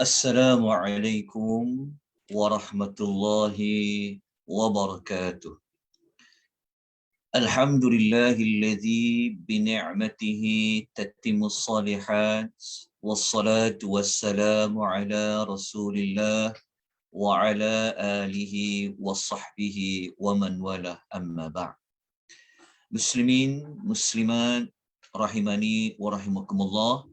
Assalamualaikum warahmatullahi wabarakatuh. Alhamdulillahilladzi bini'matihi tatimmus salihat wassalatu wassalamu ala Rasulillah wa ala alihi wa sahbihi wa man wala amma ba'd. Muslimin, muslimat, rahimani wa rahimakumullah.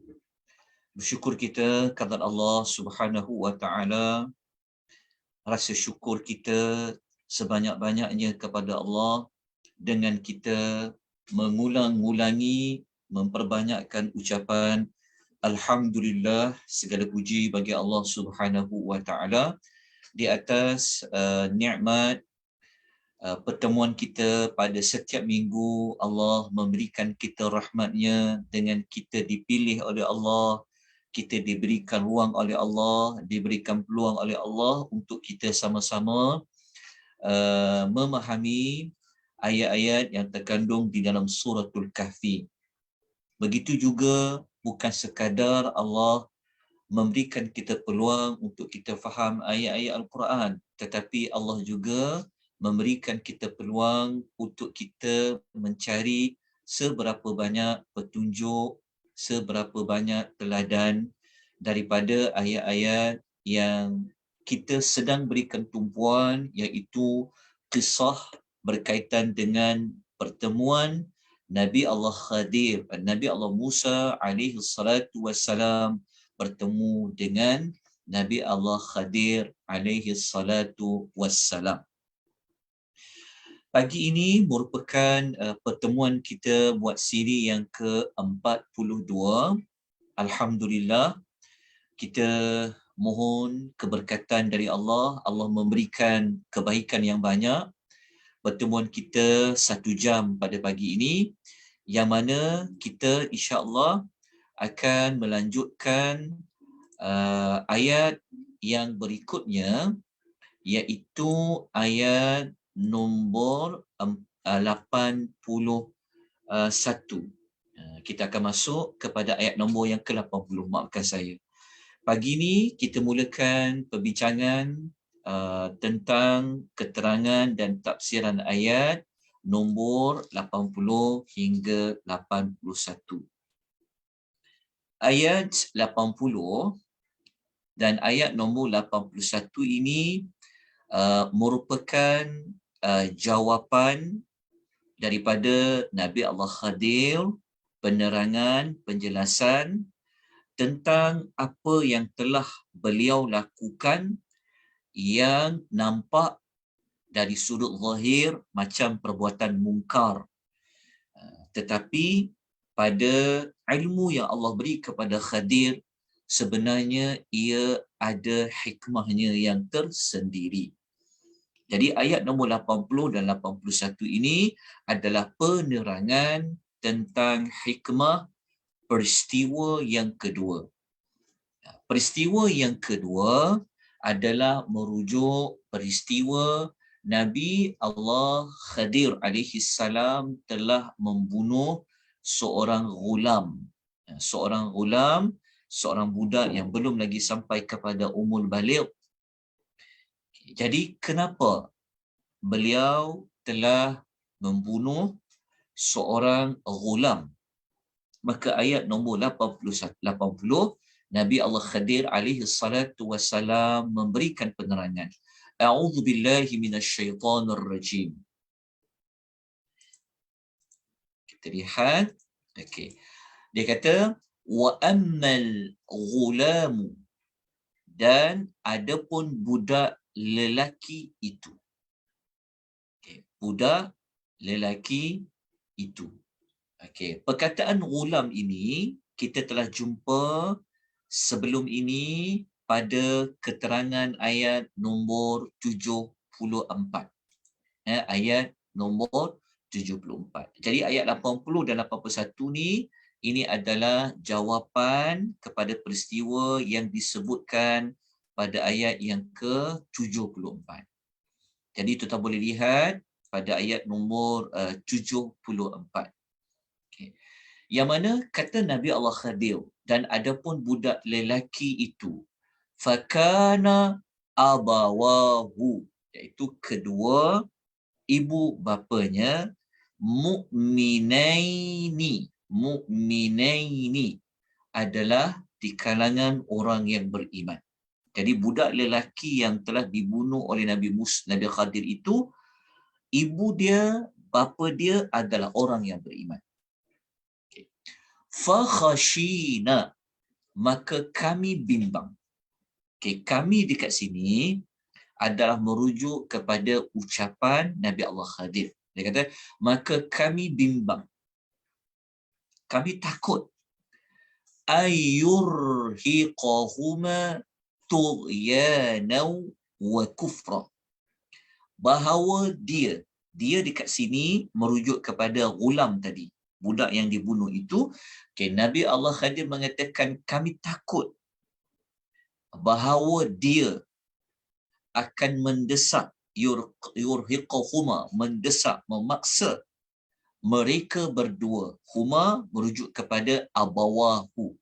Bersyukur kita kepada Allah Subhanahu wa taala, rasa syukur kita sebanyak-banyaknya kepada Allah dengan kita mengulang-ulangi, memperbanyakkan ucapan Alhamdulillah, segala puji bagi Allah Subhanahu wa taala di atas nikmat pertemuan kita pada setiap minggu. Allah memberikan kita rahmatnya dengan kita dipilih oleh Allah, kita diberikan ruang oleh Allah, diberikan peluang oleh Allah untuk kita sama-sama memahami ayat-ayat yang terkandung di dalam suratul Kahfi. Begitu juga bukan sekadar Allah memberikan kita peluang untuk kita faham ayat-ayat Al-Quran, tetapi Allah juga memberikan kita peluang untuk kita mencari seberapa banyak petunjuk, seberapa banyak teladan daripada ayat-ayat yang kita sedang berikan tumpuan, iaitu kisah berkaitan dengan pertemuan Nabi Allah Khadir, Nabi Allah Musa alaihi salatu wassalam bertemu dengan Nabi Allah Khadir alaihi salatu wassalam. Pagi ini merupakan pertemuan kita buat siri yang ke-42. Alhamdulillah, kita mohon keberkatan dari Allah. Allah memberikan kebaikan yang banyak. Pertemuan kita 1 jam pada pagi ini, yang mana kita insya-Allah akan melanjutkan ayat yang berikutnya, iaitu ayat nombor 81. Kita akan masuk kepada ayat nombor yang ke-80. Maafkan saya. Pagi ini kita mulakan perbincangan tentang keterangan dan tafsiran ayat nombor 80 hingga 81. Ayat 80 dan ayat nombor 81 ini merupakan jawapan daripada Nabi Allah Khadir, penerangan, penjelasan tentang apa yang telah beliau lakukan yang nampak dari sudut zahir macam perbuatan mungkar, tetapi pada ilmu yang Allah beri kepada Khadir, sebenarnya ia ada hikmahnya yang tersendiri. Jadi ayat nombor 80 dan 81 ini adalah penerangan tentang hikmah peristiwa yang kedua. Peristiwa yang kedua adalah merujuk peristiwa Nabi Allah Khadir alaihi salam telah membunuh seorang ghulam. Seorang budak yang belum lagi sampai kepada umur baligh. Jadi kenapa beliau telah membunuh seorang ghulam? Maka ayat nombor 80 Nabi Allah Khadir alaihi salatu wassalam memberikan penerangan. A'udzu billahi minasyaitonir rajim. Kita lihat. Okey. Dia kata wa ammal ghulamu, dan adapun budak lelaki itu. Okey, budak lelaki itu. Okey, perkataan ghulam ini kita telah jumpa sebelum ini pada keterangan ayat nombor 74. Ayat nombor 74. Jadi ayat 80 dan 81 ni, ini adalah jawapan kepada peristiwa yang disebutkan pada ayat yang ke-74. Jadi tuan-tuan boleh lihat pada ayat nombor 74. Okay. Yang mana kata Nabi Allah Khadir, dan adapun budak lelaki itu, fakana abawahu, iaitu kedua ibu bapanya mu'minaini adalah di kalangan orang yang beriman. Jadi budak lelaki yang telah dibunuh oleh Nabi Khadir itu, ibu dia, bapa dia adalah orang yang beriman. Okay. Fakhashina, maka kami bimbang. Okay, kami dekat sini adalah merujuk kepada ucapan Nabi Allah Khadir. Dia kata, maka kami bimbang, kami takut, ayyurhiqahuma tughyanau wa kufra, bahawa dia dekat sini merujuk kepada ghulam tadi, budak yang dibunuh itu. Okay, Nabi Allah Khadir mengatakan kami takut bahawa dia akan mendesak, yurhiqahuma, mendesak, memaksa mereka berdua. Huma merujuk kepada abawahu.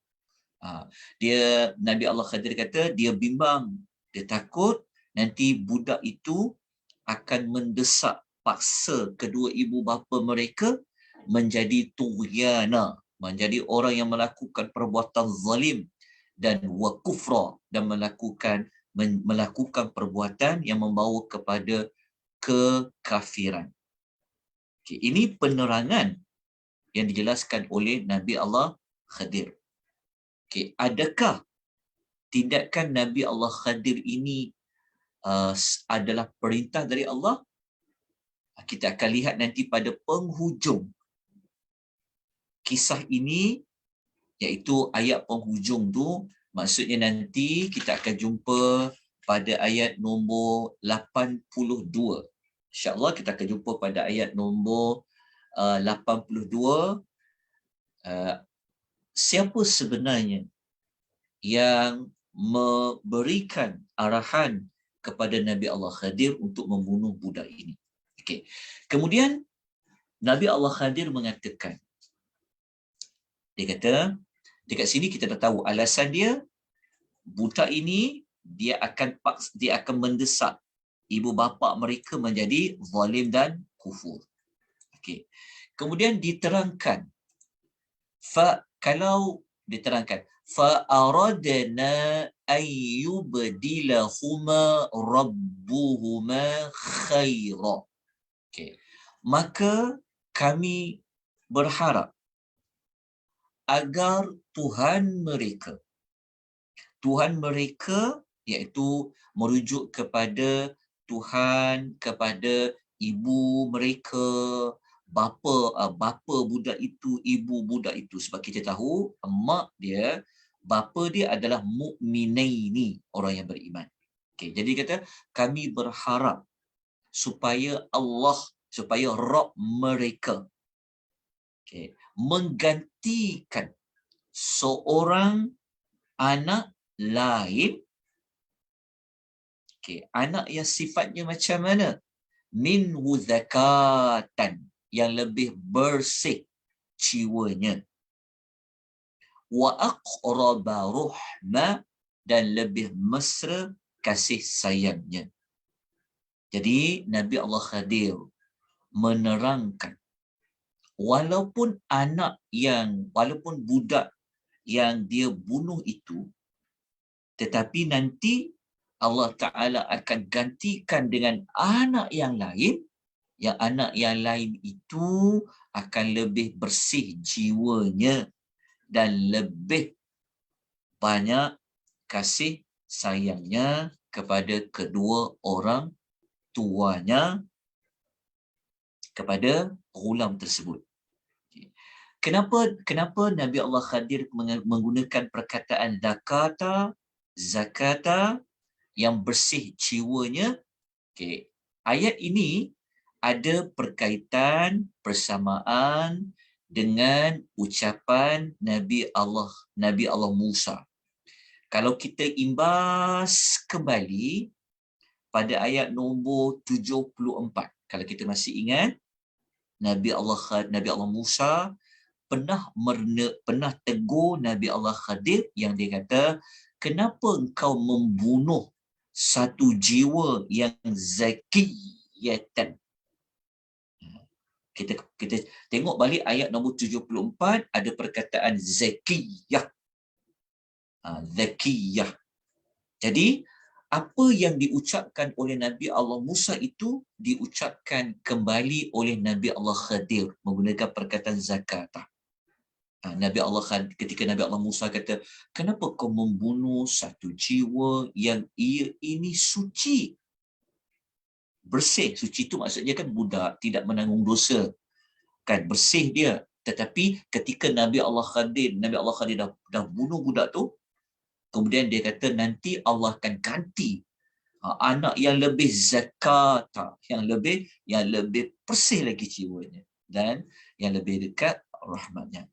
Dia, Nabi Allah Khadir kata dia bimbang, dia takut nanti budak itu akan mendesak, paksa kedua ibu bapa mereka menjadi tughyana, menjadi orang yang melakukan perbuatan zalim dan wa kufra, dan melakukan perbuatan yang membawa kepada kekafiran. Okay, ini penerangan yang dijelaskan oleh Nabi Allah Khadir. Okay, adakah tindakan Nabi Allah Khadir ini adalah perintah dari Allah? Kita akan lihat nanti pada penghujung kisah ini, iaitu ayat penghujung tu. Maksudnya nanti kita akan jumpa pada ayat nombor 82. InsyaAllah kita akan jumpa pada ayat nombor 82. Siapa sebenarnya yang memberikan arahan kepada Nabi Allah Khadir untuk membunuh budak ini? Okay. Kemudian Nabi Allah Khadir mengatakan, dia kata, dekat sini kita dah tahu alasan dia, budak ini dia akan mendesak ibu bapa mereka menjadi zalim dan kufur. Okey. Kemudian diterangkan, kalau diterangkan fa aradna ayyubdilahuma rabbuhuma khaira. Okey. Maka kami berharap agar Tuhan mereka, iaitu merujuk kepada Tuhan, kepada ibu mereka, bapa budak itu, ibu budak itu. Sebab kita tahu mak dia, bapa dia adalah mu'minaini, orang yang beriman. Okay, jadi kata kami berharap supaya Rabb mereka, okay, menggantikan seorang anak lain, okay, anak yang sifatnya macam mana? Minhu zakatan, yang lebih bersih jiwanya, wa aqraba ruhma, dan lebih mesra kasih sayangnya. Jadi Nabi Allah Khadir menerangkan, walaupun budak yang dia bunuh itu, tetapi nanti Allah Ta'ala akan gantikan dengan anak yang lain, yang anak yang lain itu akan lebih bersih jiwanya dan lebih banyak kasih sayangnya kepada kedua orang tuanya, kepada ghulam tersebut. Kenapa Nabi Allah Khadir menggunakan perkataan zakata yang bersih jiwanya? Okay. Ayat ini ada perkaitan persamaan dengan ucapan Nabi Allah Musa. Kalau kita imbas kembali pada ayat nombor 74, kalau kita masih ingat, Nabi Allah Musa pernah tegur Nabi Allah Khadir, yang dia kata, kenapa engkau membunuh satu jiwa yang zakiyatan? Kita tengok balik ayat nombor 74, ada perkataan zakiyah. Zakiyah. Jadi apa yang diucapkan oleh Nabi Allah Musa itu diucapkan kembali oleh Nabi Allah Khadir menggunakan perkataan zakat. Nabi Allah ketika Nabi Allah Musa kata, kenapa kau membunuh satu jiwa yang ia ini suci? Bersih. Suci itu maksudnya kan budak, tidak menanggung dosa. Kan bersih dia. Tetapi ketika Nabi Allah Khadir dah bunuh budak tu, kemudian dia kata nanti Allah akan ganti anak yang lebih zakat, yang lebih bersih lagi jiwanya dan yang lebih dekat rahmatnya.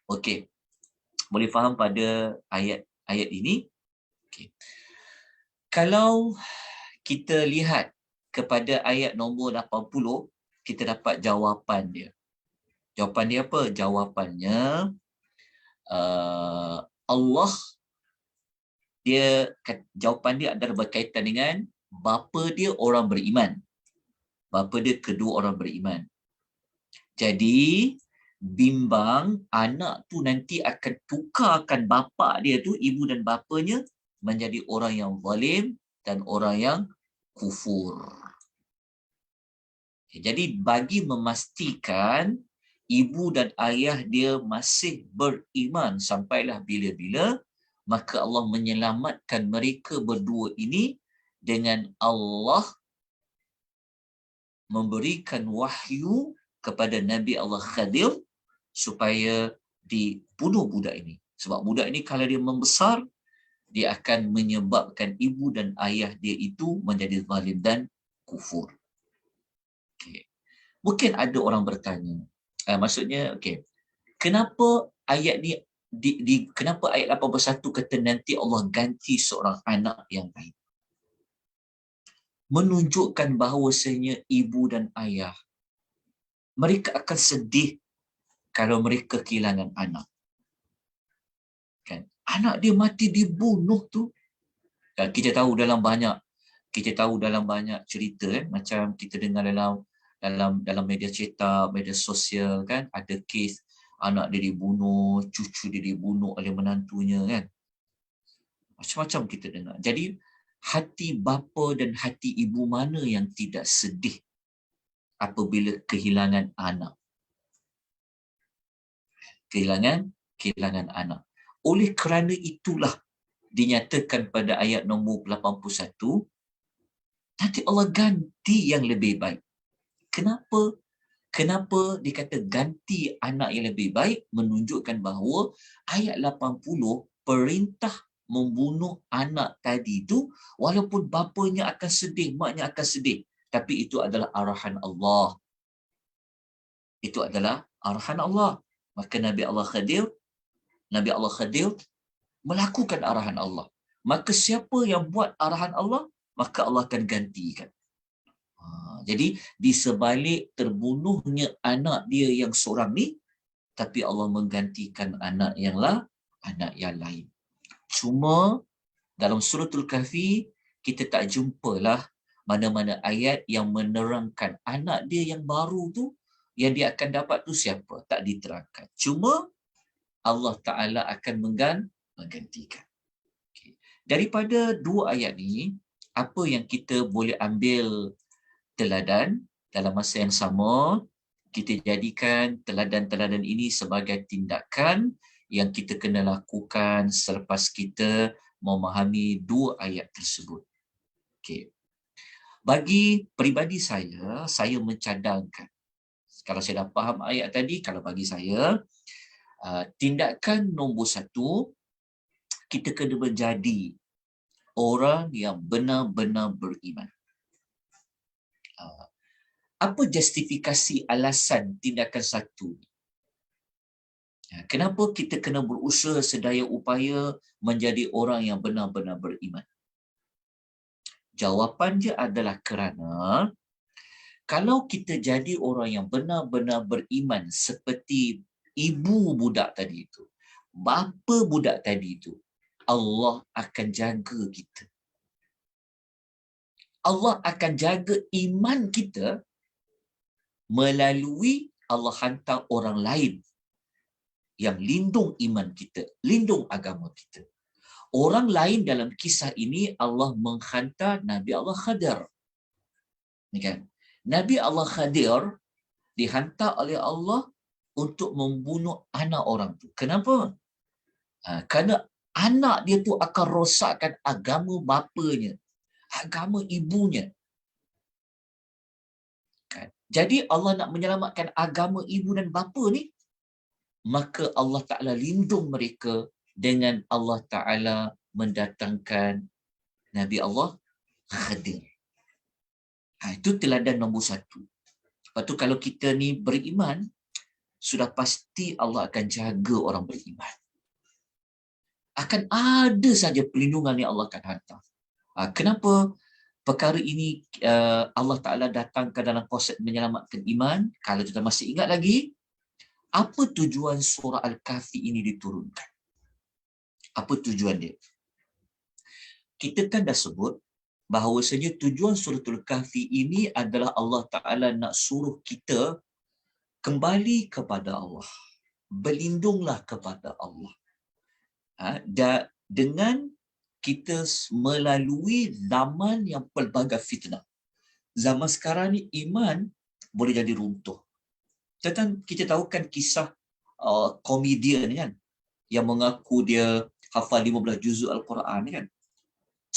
Okey. Boleh faham pada ayat ini? Okey. Kalau kita lihat kepada ayat nombor 80, kita dapat jawapan dia. Jawapan dia apa? Jawapannya Allah, jawapan dia adalah berkaitan dengan bapa dia orang beriman. Bapa dia kedua orang beriman. Jadi bimbang anak tu nanti akan tukarkan bapa dia tu, ibu dan bapanya, menjadi orang yang zalim dan orang yang kufur. Jadi bagi memastikan ibu dan ayah dia masih beriman sampailah bila-bila, maka Allah menyelamatkan mereka berdua ini dengan Allah memberikan wahyu kepada Nabi Allah Khadir supaya dibunuh budak ini. Sebab budak ini kalau dia membesar, dia akan menyebabkan ibu dan ayah dia itu menjadi zalim dan kufur. Okay. Mungkin ada orang bertanya, maksudnya, okay, kenapa ayat ni kenapa ayat 81 kata nanti Allah ganti seorang anak yang lain? Menunjukkan bahawasanya ibu dan ayah, mereka akan sedih kalau mereka kehilangan anak. Kan? Anak dia mati dibunuh tu. Dan kita tahu dalam banyak cerita, macam kita dengar dalam media cetak, media sosial kan, ada kes anak dia dibunuh, cucu dia dibunuh oleh menantunya kan. Macam-macam kita dengar. Jadi hati bapa dan hati ibu mana yang tidak sedih apabila kehilangan anak? Kehilangan anak. Oleh kerana itulah dinyatakan pada ayat nombor 81, nanti Allah ganti yang lebih baik. Kenapa dikata ganti anak yang lebih baik? Menunjukkan bahawa ayat 80 perintah membunuh anak tadi itu, walaupun bapanya akan sedih, maknya akan sedih, tapi itu adalah arahan Allah. Itu adalah arahan Allah. Maka Nabi Allah Khadir melakukan arahan Allah. Maka siapa yang buat arahan Allah, maka Allah akan gantikan. Jadi di sebalik terbunuhnya anak dia yang seorang ni, tapi Allah menggantikan anak yang lain. Cuma dalam suratul Kahfi kita tak jumpalah mana-mana ayat yang menerangkan anak dia yang baru tu, yang dia akan dapat tu siapa, tak diterangkan. Cuma Allah Ta'ala akan menggantikan. Okay. Daripada dua ayat ni, apa yang kita boleh ambil teladan dalam masa yang sama, kita jadikan teladan-teladan ini sebagai tindakan yang kita kena lakukan selepas kita memahami dua ayat tersebut. Okay. Bagi peribadi saya mencadangkan, kalau saya dah faham ayat tadi, kalau bagi saya, tindakan nombor satu, kita kena menjadi orang yang benar-benar beriman. Apa justifikasi alasan tindakan satu? Kenapa kita kena berusaha sedaya upaya menjadi orang yang benar-benar beriman? Jawapan dia adalah kerana kalau kita jadi orang yang benar-benar beriman seperti ibu budak tadi itu, bapa budak tadi itu, Allah akan jaga kita. Allah akan jaga iman kita melalui Allah hantar orang lain yang lindung iman kita, lindung agama kita. Orang lain dalam kisah ini Allah menghantar Nabi Allah Khadir. Ni kan? Nabi Allah Khadir dihantar oleh Allah untuk membunuh anak orang tu. Kenapa? Kerana anak dia tu akan rosakkan agama bapanya, agama ibunya. Kan? Jadi Allah nak menyelamatkan agama ibu dan bapa ni, maka Allah Ta'ala lindung mereka dengan Allah Ta'ala mendatangkan Nabi Allah Khadir. Itu teladan nombor 1. Lepas tu kalau kita ni beriman, sudah pasti Allah akan jaga orang beriman. Akan ada saja perlindungan yang Allah akan hantar. Kenapa perkara ini Allah Ta'ala datangkan dalam konsep menyelamatkan iman? Kalau kita masih ingat lagi, apa tujuan surah Al-Kahfi ini diturunkan? Apa tujuan dia? Kita kan dah sebut bahawasanya tujuan surah Al-Kahfi ini adalah Allah Ta'ala nak suruh kita kembali kepada Allah. Berlindunglah kepada Allah. Dengan kita melalui zaman yang pelbagai fitnah. Zaman sekarang ni iman boleh jadi runtuh. Kita tahu kan kisah komedian kan, yang mengaku dia hafal 15 juzuk Al-Quran kan.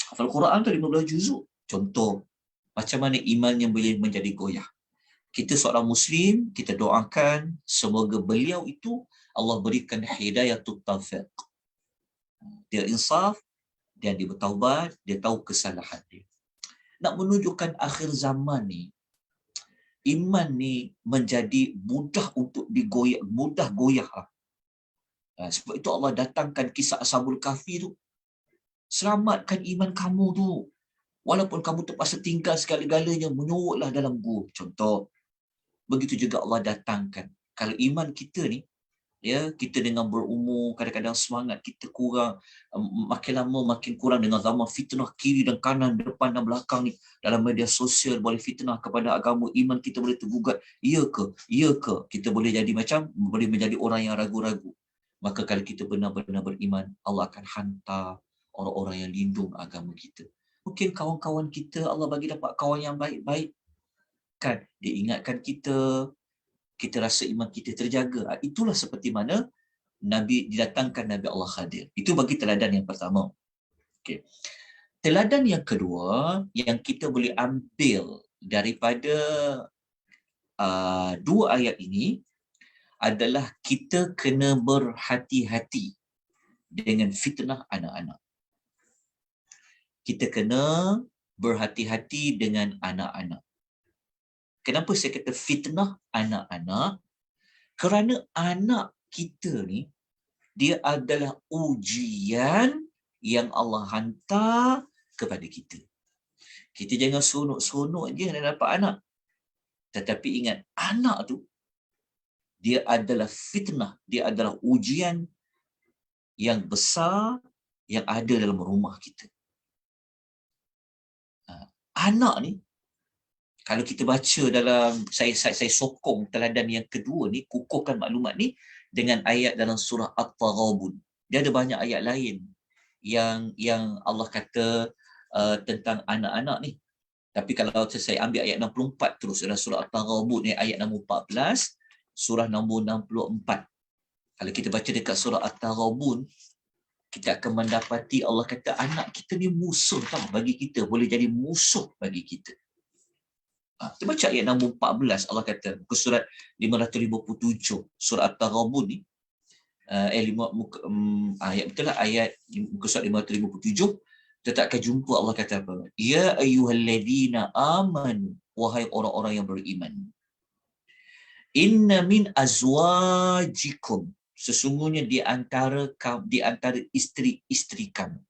Hafal Quran tu 15 juzuk. Contoh, macam mana imannya boleh menjadi goyah. Kita seorang Muslim, kita doakan semoga beliau itu Allah berikan hidayatul taufiq. Dia insaf, dia bertaubat, dia tahu kesalahan dia. Nak menunjukkan akhir zaman ni, iman ni menjadi mudah untuk digoyah, mudah goyah. Sebab itu Allah datangkan kisah Ashabul Kahfi tu. Selamatkan iman kamu tu. Walaupun kamu terpaksa tinggal segala-galanya, menyoroklah dalam gua. Contoh, begitu juga Allah datangkan. Kalau iman kita ni, ya, kita dengan berumur, kadang-kadang semangat kita kurang, makin lama makin kurang dengan zaman fitnah kiri dan kanan, depan dan belakang ni. Dalam media sosial boleh fitnah kepada agama, iman kita boleh tergugat. Ya ke? Ya ke? Kita boleh jadi boleh menjadi orang yang ragu-ragu. Maka kalau kita benar-benar beriman, Allah akan hantar orang-orang yang lindung agama kita. Mungkin kawan-kawan kita, Allah bagi dapat kawan yang baik-baik. Kan? Dia ingatkan kita, kita rasa iman kita terjaga. Itulah seperti mana didatangkan Nabi Allah Khadir. Itu bagi teladan yang pertama. Okay. Teladan yang kedua yang kita boleh ambil daripada dua ayat ini adalah kita kena berhati-hati dengan fitnah anak-anak. Kita kena berhati-hati dengan anak-anak. Kenapa saya kata fitnah anak-anak? Kerana anak kita ni, dia adalah ujian yang Allah hantar kepada kita. Kita jangan seronok-seronok je nak dapat anak. Tetapi ingat, anak tu, dia adalah fitnah, dia adalah ujian yang besar yang ada dalam rumah kita. Anak ni, kalau kita baca dalam, saya sokong teladan yang kedua ni, kukuhkan maklumat ni dengan ayat dalam surah At-Taghabun. Dia ada banyak ayat lain yang Allah kata tentang anak-anak ni. Tapi kalau saya ambil ayat 64 terus dalam surah At-Taghabun ni, ayat nombor 14, surah nombor 64. Kalau kita baca dekat surah At-Taghabun, kita akan mendapati Allah kata anak kita ni musuh tau bagi kita, boleh jadi musuh bagi kita. Kita baca ayat nombor 14, Allah kata, muka surat 557, surah At-Taghabun ni, ayat betul lah, ayat muka surat 557, kita tak akan jumpa Allah kata apa? Ya ayyuhalladzina amanu, wahai orang-orang yang beriman. Inna min azwajikum, sesungguhnya di antara isteri-isteri kamu,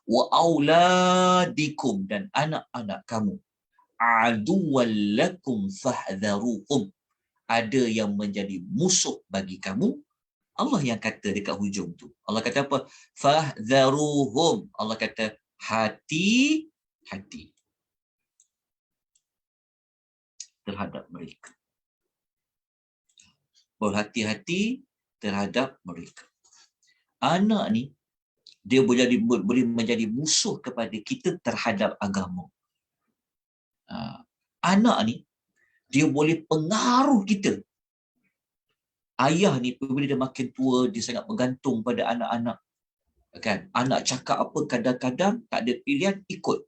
wa auladikum, dan anak-anak kamu, aduwwal lakum fahdharuhum, ada yang menjadi musuh bagi kamu, Allah yang kata dekat hujung tu. Allah kata apa? Fahdharuhum. Allah kata hati-hati terhadap mereka. Berhati-hati terhadap mereka. Anak ni dia boleh menjadi musuh kepada kita terhadap agama. Anak ni dia boleh pengaruh kita. Ayah ni bila dia makin tua, dia sangat bergantung pada anak-anak. Kan? Anak cakap apa kadang-kadang tak ada pilihan, ikut.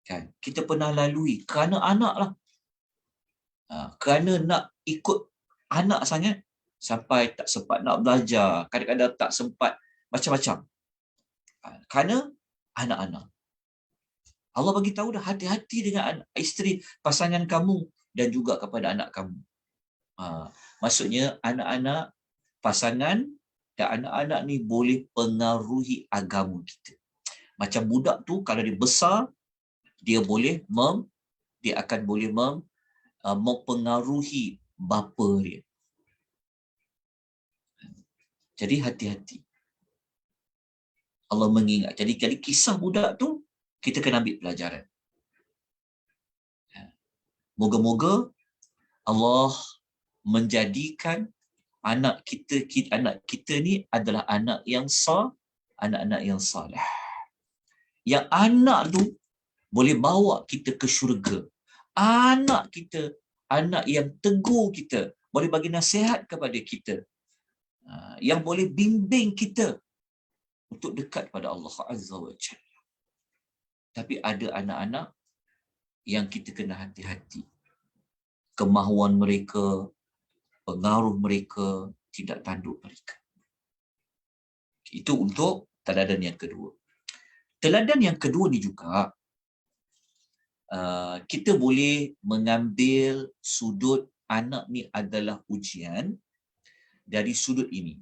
Kan? Kita pernah lalui kerana anak lah. Kerana nak ikut anak sangat, sampai tak sempat nak belajar. Kadang-kadang tak sempat macam-macam. Kerana anak-anak. Allah bagi tahu dah, hati-hati dengan isteri pasangan kamu dan juga kepada anak kamu. Maksudnya anak-anak, pasangan dan anak-anak ni boleh pengaruhi agama kita. Macam budak tu kalau dia besar, dia boleh dia akan boleh mempengaruhi bapa dia. Jadi hati-hati. Allah mengingat. Jadi kisah budak tu kita kena ambil pelajaran. Moga-moga Allah menjadikan anak kita ni adalah anak yang anak-anak yang saleh. Yang anak tu boleh bawa kita ke syurga. Anak kita, anak yang tegur kita, boleh bagi nasihat kepada kita. Yang boleh bimbing kita untuk dekat pada Allah Azza wa Jalla. Tapi ada anak-anak yang kita kena hati-hati. Kemahuan mereka, pengaruh mereka tidak tanduk mereka. Itu untuk teladan yang kedua. Teladan yang kedua ni juga, kita boleh mengambil sudut anak ni adalah ujian dari sudut ini.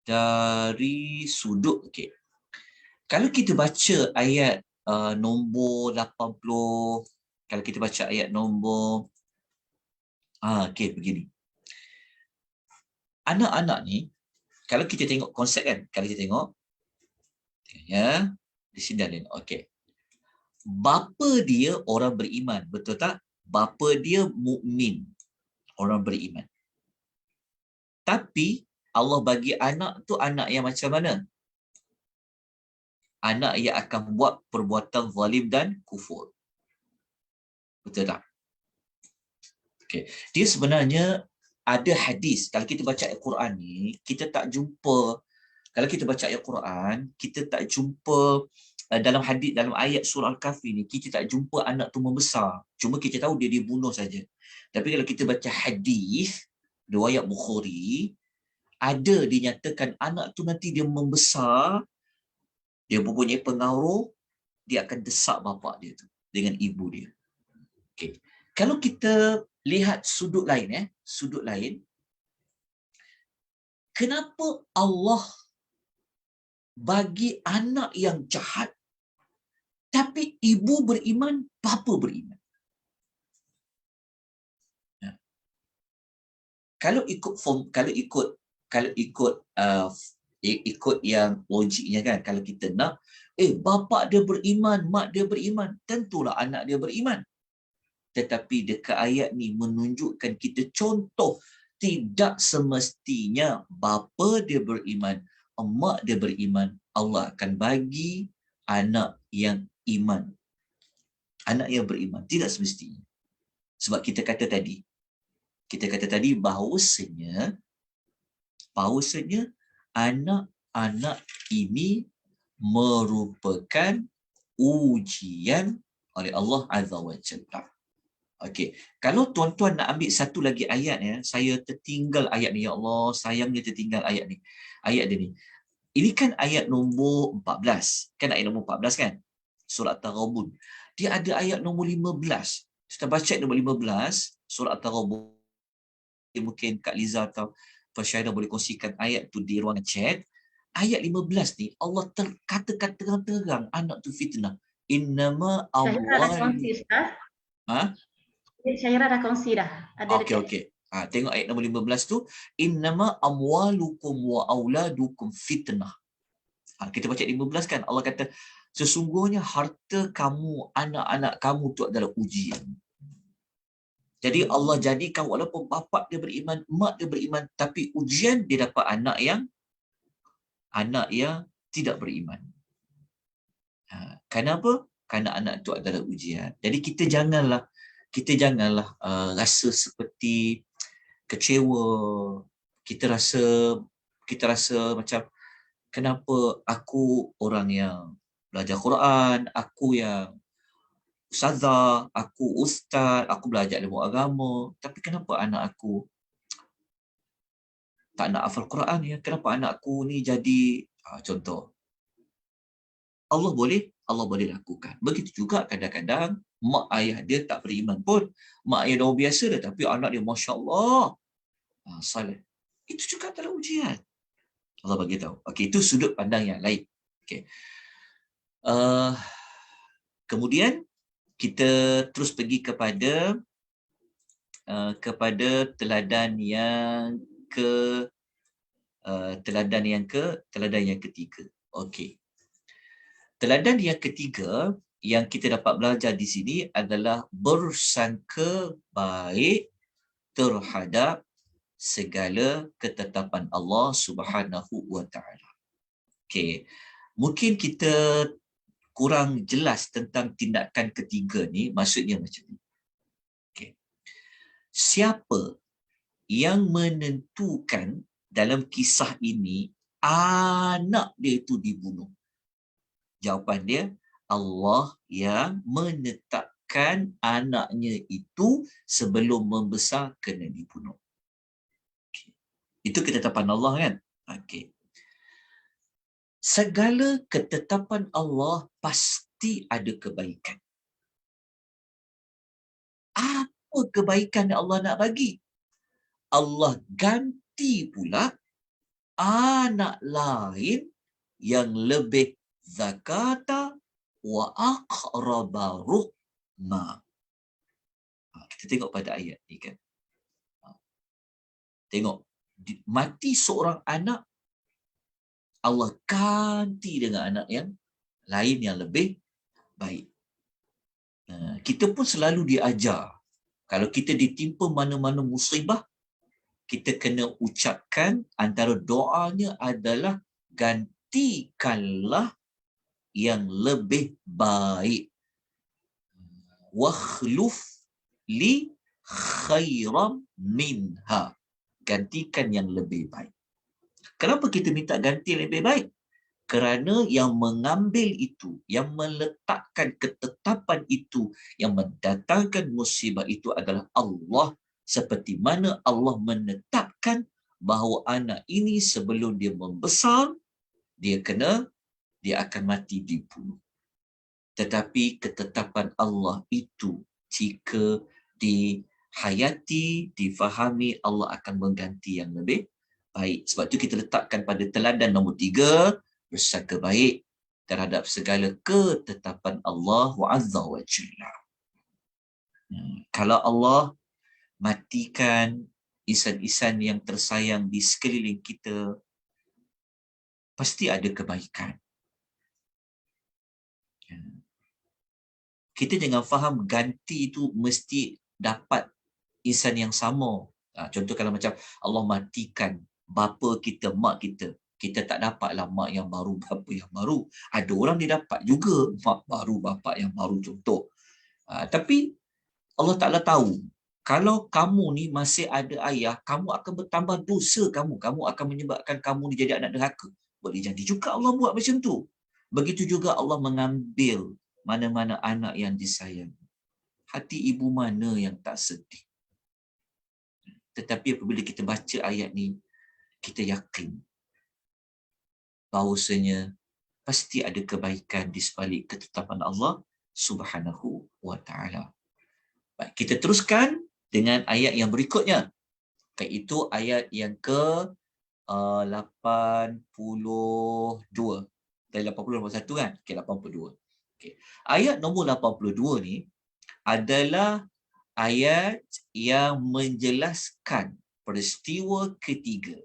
Dari sudut, okay. Kalau kita baca ayat nombor 80, kalau kita baca ayat nombor, okay, begini. Anak-anak ni, kalau kita tengok konsep kan, kalau kita tengok, ya, di sini dah tengok, okay. Bapa dia orang beriman, betul tak? Bapa dia mukmin, orang beriman. Tapi Allah bagi anak tu anak yang macam mana? Anak yang akan buat perbuatan zalim dan kufur. Betul tak? Okay. Dia sebenarnya ada hadis. Kalau kita baca Al-Quran ni, kita tak jumpa. Kalau kita baca Al-Quran, kita tak jumpa dalam hadis, dalam ayat surah Al-Kahfi ni, kita tak jumpa anak tu membesar. Cuma kita tahu dia dibunuh saja. Tapi kalau kita baca hadis, riwayat Bukhari, ada dinyatakan anak tu nanti dia membesar, dia mempunyai pengaruh, dia akan desak bapa dia tu dengan ibu dia. Okay. Kalau kita lihat sudut lain, sudut lain, kenapa Allah bagi anak yang jahat, tapi ibu beriman, bapa beriman? Kalau ikut form, kalau ikut yang logiknya kan, kalau kita nak, bapa dia beriman, mak dia beriman, tentulah anak dia beriman. Tetapi dekat ayat ni menunjukkan kita contoh, tidak semestinya bapa dia beriman, mak dia beriman, Allah akan bagi anak yang iman, anak yang beriman. Tidak semestinya. Sebab kita kata tadi bahawasanya anak-anak ini merupakan ujian oleh Allah Azza wa Jalla. Okey, kalau tuan-tuan nak ambil satu lagi ayat, saya tertinggal ayat ni, ya Allah, sayangnya tertinggal ayat ni. Ayat dia ni. Ini kan ayat nombor 14. Kan ayat nombor 14 kan? Surah At-Taghabun. Dia ada ayat nombor 15. Kita baca ayat nombor 15, surah At-Taghabun. Mungkin Kak Liza atau Fasyaida boleh kongsikan ayat tu di ruangan chat. Ayat 15 ni, Allah kata terang-terang anak tu fitnah. Innama Allah. Syairah dah kongsi dah. Ada Okey. Tengok ayat nombor 15 tu, innama amwalukum wa auladukum fitnah. Kita baca 15 kan, Allah kata sesungguhnya harta kamu, anak-anak kamu tu adalah ujian. Jadi Allah jadikan walaupun bapa dia beriman, mak dia beriman, tapi ujian dia dapat anak yang tidak beriman. Kenapa? Kerana anak itu adalah ujian. Jadi kita janganlah rasa seperti kecewa. Kita rasa macam, kenapa aku orang yang belajar Quran, aku yang ustazah, aku ustaz, aku belajar ilmu agama, tapi kenapa anak aku tak nak hafal Quran ya? Kenapa anak aku ni jadi contoh. Allah boleh lakukan. Begitu juga kadang-kadang mak ayah dia tak beriman pun. Mak ayah dah biasa dah, tapi anak dia masya-Allah saleh. Itu juga adalah ujian. Allah bagi tahu. Okey, itu sudut pandang yang lain. Okey. Kemudian kita terus pergi kepada teladan yang ketiga. Okey. Teladan yang ketiga yang kita dapat belajar di sini adalah bersangka baik terhadap segala ketetapan Allah Subhanahu wa taala. Okey. Mungkin kita kurang jelas tentang tindakan ketiga ni, maksudnya macam ni. Okey. Siapa yang menentukan dalam kisah ini anak dia itu dibunuh? Jawapan dia, Allah yang menetapkan anaknya itu sebelum membesar kena dibunuh. Okay. Itu ketetapan Allah kan? Okey. Segala ketetapan Allah pasti ada kebaikan. Apa kebaikan yang Allah nak bagi? Allah ganti pula anak lain yang lebih zakata wa aqraba ruhma. Kita tengok pada ayat ni kan. Tengok, mati seorang anak, Allah ganti dengan anak yang lain yang lebih baik. Kita pun selalu diajar, kalau kita ditimpa mana-mana musibah, kita kena ucapkan antara doanya adalah gantikanlah yang lebih baik. Wakhluf li khairam minha. Gantikan yang lebih baik. Kenapa kita minta ganti yang lebih baik? Kerana yang mengambil itu, yang meletakkan ketetapan itu, yang mendatangkan musibah itu adalah Allah. Seperti mana Allah menetapkan bahawa anak ini sebelum dia membesar, dia akan mati dibunuh. Tetapi ketetapan Allah itu, jika dihayati, difahami, Allah akan mengganti yang lebih baik. Sebab itu kita letakkan pada teladan nombor 3, bersangka baik terhadap segala ketetapan Allah Azza wa Jalla. Kalau Allah matikan insan-insan yang tersayang di sekeliling kita, pasti ada kebaikan. Kita jangan faham ganti itu mesti dapat insan yang sama. Contoh kalau macam Allah matikan bapa kita, mak kita, kita tak dapatlah mak yang baru, bapa yang baru. Ada orang dia dapat juga mak baru, bapa yang baru, contoh. Tapi Allah Ta'ala tahu, kalau kamu ni masih ada ayah, kamu akan bertambah dosa kamu akan menyebabkan kamu ni jadi anak derhaka. Boleh jadi juga Allah buat macam tu. Begitu juga Allah mengambil mana-mana anak yang disayang. Hati ibu mana yang tak sedih? Tetapi apabila kita baca ayat ni, kita yakin bahawasanya pasti ada kebaikan di sebalik ketetapan Allah Subhanahu wa taala. Baik, kita teruskan dengan ayat yang berikutnya, iaitu ayat yang ke 82. Dari 80 nombor 1 kan? Okey, 82. Okey. Ayat nombor 82 ni adalah ayat yang menjelaskan peristiwa ketiga.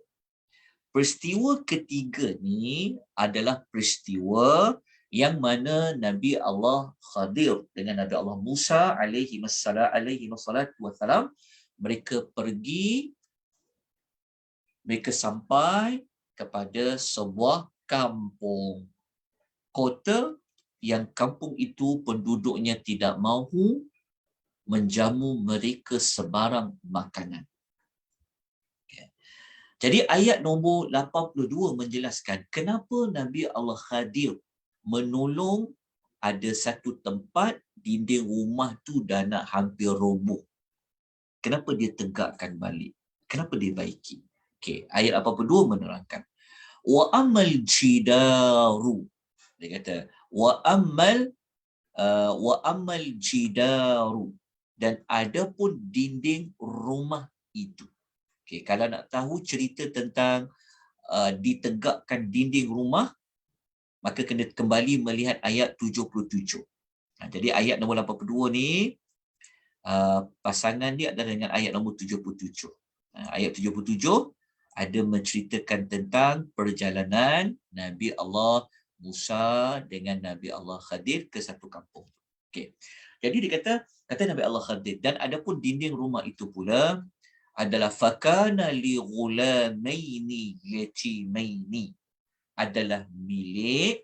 Peristiwa ketiga ni adalah peristiwa yang mana Nabi Allah Khadir dengan Nabi Allah Musa alaihi wassalam, mereka pergi, mereka sampai kepada sebuah kampung, kota yang kampung itu penduduknya tidak mahu menjamu mereka sebarang makanan. Jadi ayat nombor 82 menjelaskan kenapa Nabi Allah Khadir menolong ada satu tempat dinding rumah tu dah nak hampir roboh. Kenapa dia tegakkan balik? Kenapa dia baiki? Okey, ayat 82 menerangkan. Wa amal jidaru. Dia kata wa amal jidaru, dan ada pun dinding rumah itu. Okay, kalau nak tahu cerita tentang ditegakkan dinding rumah, maka kena kembali melihat ayat 77. Jadi ayat nombor 82 ni, pasangan dia adalah dengan ayat nombor 77. Ayat 77 ada menceritakan tentang perjalanan Nabi Allah Musa dengan Nabi Allah Khadir ke satu kampung. Okay. Jadi dia kata Nabi Allah Khadir, dan ada pun dinding rumah itu pula adalah fakana li ghulamaini yatimaini, adalah milik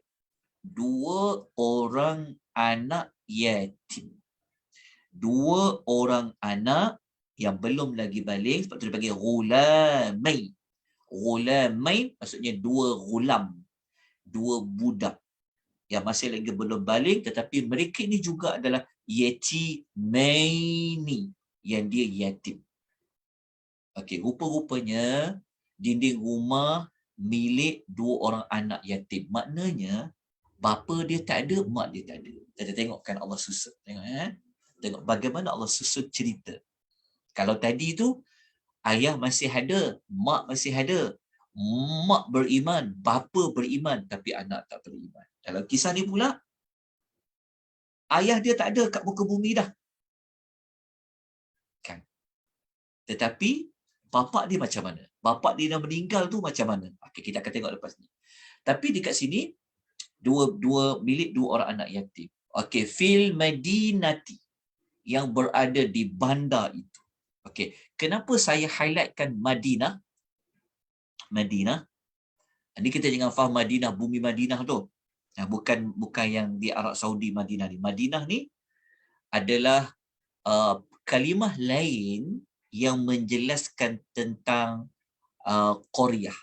dua orang anak yatim. Dua orang anak yang belum lagi baligh, sebab tu dia panggil ghulamai. Ghulamai maksudnya dua ghulam, dua budak yang masih lagi belum baligh, tetapi mereka ini juga adalah yatimaini, yang dia yatim. Okey, rupa-rupanya dinding rumah milik dua orang anak yatim. Maknanya bapa dia tak ada, mak dia tak ada. Kita tengokkan Allah susun. Tengok bagaimana Allah susun cerita. Kalau tadi tu ayah masih ada, mak masih ada. Mak beriman, bapa beriman, tapi anak tak beriman. Dalam kisah ni pula, ayah dia tak ada kat muka bumi dah. Kan? Tetapi bapa dia macam mana? Bapa dia dah meninggal tu macam mana? Okey, kita akan tengok lepas ni. Tapi dekat sini dua milik dua orang anak yatim. Okey, fil madinati, yang berada di bandar itu. Okey, kenapa saya highlightkan Madinah? Madinah. Ini kita jangan faham Madinah, bumi Madinah tu. Bukan yang di Arab Saudi Madinah ni. Madinah ni adalah kalimah lain yang menjelaskan tentang Qaryah.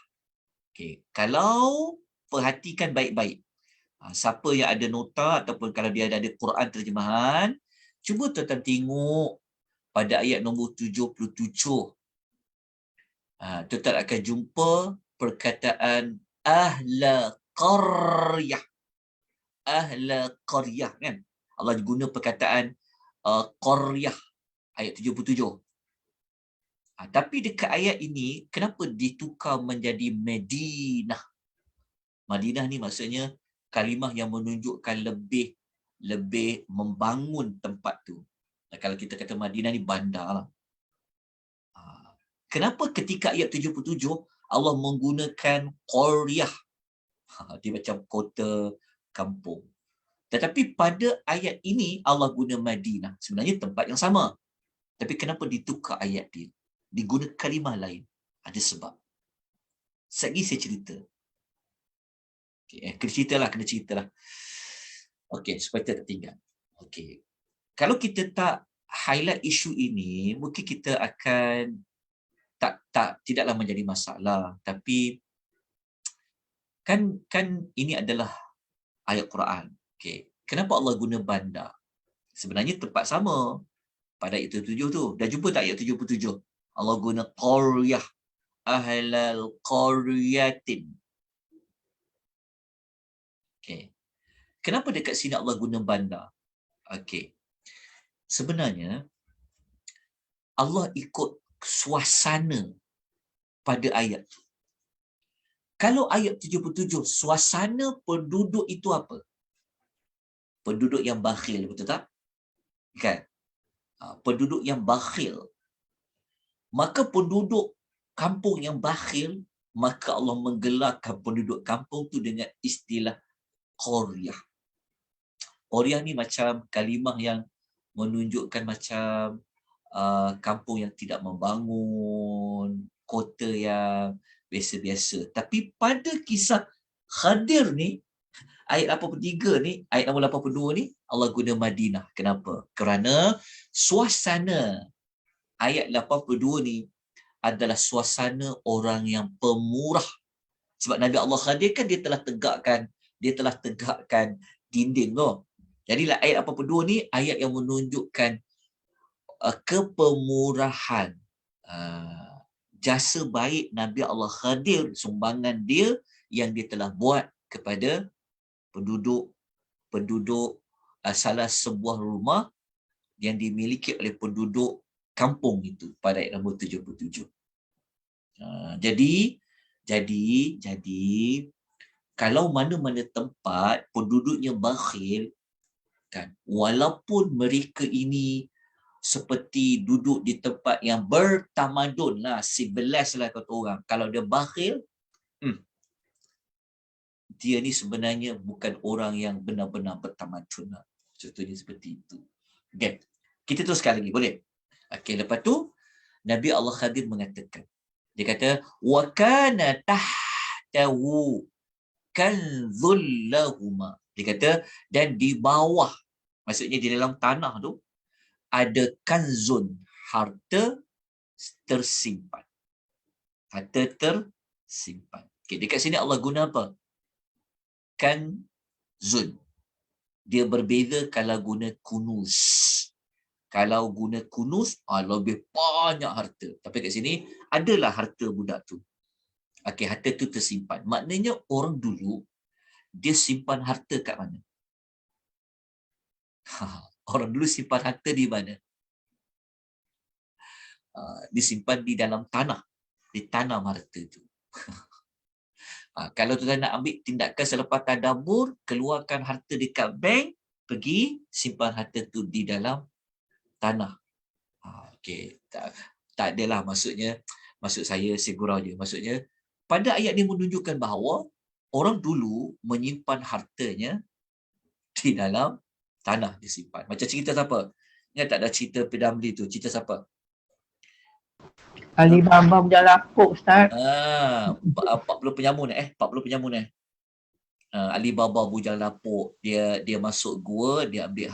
Okay. Kalau perhatikan baik-baik, siapa yang ada nota ataupun kalau dia ada Quran terjemahan, cuba tuan-tuan tengok pada ayat nombor 77. Tuan-tuan akan jumpa perkataan ahla qaryah. Ahla qaryah, kan? Allah guna perkataan qaryah ayat 77. Tapi dekat ayat ini, kenapa ditukar menjadi Madinah? Madinah ni maksudnya kalimah yang menunjukkan lebih membangun tempat tu. Kalau kita kata Madinah ni bandar lah. Kenapa ketika ayat 77 Allah menggunakan Qaryah? Dia macam kota, kampung. Tetapi pada ayat ini Allah guna Madinah. Sebenarnya tempat yang sama. Tapi kenapa ditukar ayat dia? Diguna kalimah lain. Ada sebab. Sekali saya cerita. Okay, kena ceritalah. Okey, supaya tak tertinggal. Okey. Kalau kita tak highlight isu ini, mungkin kita akan tidaklah menjadi masalah. Tapi kan ini adalah ayat Quran. Okey. Kenapa Allah guna bandar? Sebenarnya tempat sama pada ayat 77 tu. Dah jumpa tak ayat 77? Allah guna qaryah, ahlal qaryatin. Okey. Kenapa dekat sini Allah guna bandar? Okey. Sebenarnya Allah ikut suasana pada ayat tu. Kalau ayat 77, suasana penduduk itu apa? Penduduk yang bakhil, betul tak? Kan? penduduk yang bakhil. Maka penduduk kampung yang bakhil, maka Allah menggelarkan penduduk kampung tu dengan istilah qaryah. Qaryah ni macam kalimah yang menunjukkan macam kampung yang tidak membangun, kota yang biasa-biasa. Tapi pada kisah Khadir ni, ayat 83 ni, ayat nombor 82 ni, Allah guna Madinah. Kenapa? Kerana suasana ayat 82 ni adalah suasana orang yang pemurah. Sebab Nabi Allah Khadir kan dia telah tegakkan dinding tu. Jadilah ayat 82 ni ayat yang menunjukkan kepemurahan, jasa baik Nabi Allah Khadir, sumbangan dia yang dia telah buat kepada penduduk salah sebuah rumah yang dimiliki oleh penduduk kampung itu pada ayat nombor 77. Jadi kalau mana-mana tempat penduduknya bakhil kan, walaupun mereka ini seperti duduk di tempat yang bertamadun lah, civilized lah kata orang, kalau dia bakhil, dia ni sebenarnya bukan orang yang benar-benar bertamadun lah. Contohnya seperti itu. Okay. Kita teruskan lagi, boleh? Okay, lepas tu Nabi Allah Khadir mengatakan, dia kata wa kana tahtahu kanzul lahuma. Dia kata dan di bawah, maksudnya di dalam tanah tu ada kanzun, harta tersimpan. Harta tersimpan. Okay, dekat sini Allah guna apa? Kanzun. Dia berbeza kalau guna kunuz. Kalau guna kunuz, lebih banyak harta. Tapi kat sini, adalah harta budak tu. Okey, harta tu tersimpan. Maknanya orang dulu, dia simpan harta kat mana? Orang dulu simpan harta di mana? Disimpan di dalam tanah. Ditanam harta tu. Kalau tuan nak ambil tindakan selepas tadabbur, keluarkan harta dekat bank, pergi simpan harta tu di dalam tanah. Okey, tak adalah maksud saya gurau je. Maksudnya pada ayat ni menunjukkan bahawa orang dulu menyimpan hartanya di dalam tanah disimpan. Macam cerita siapa? Ingat tak ada cerita P.W. tu? Cerita siapa? Alibaba Bujang Lapuk, Ustaz. 40 penyamun 40 penyamun Alibaba Bujang Lapuk, dia masuk gua, dia ambil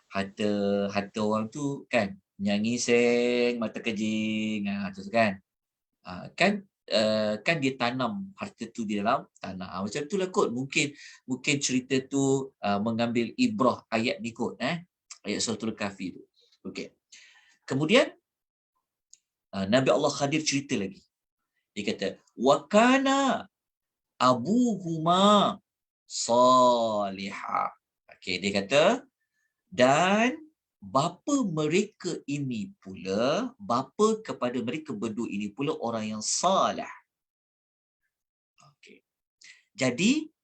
harta orang tu kan, nyanyi seng mata kejing, tu kan. Kan dia tanam harta tu di dalam tanah. Macam tu lah kot. Mungkin cerita tu mengambil ibrah ayat ni kot, ayat suratul Kahfi tu. Okey. Kemudian Nabi Allah Khadir cerita lagi. Dia kata, wa kana abuhuma salihah. Okey, dia kata, dan bapa mereka ini pula, bapa kepada mereka berdua ini pula orang yang salih. Okey. Jadi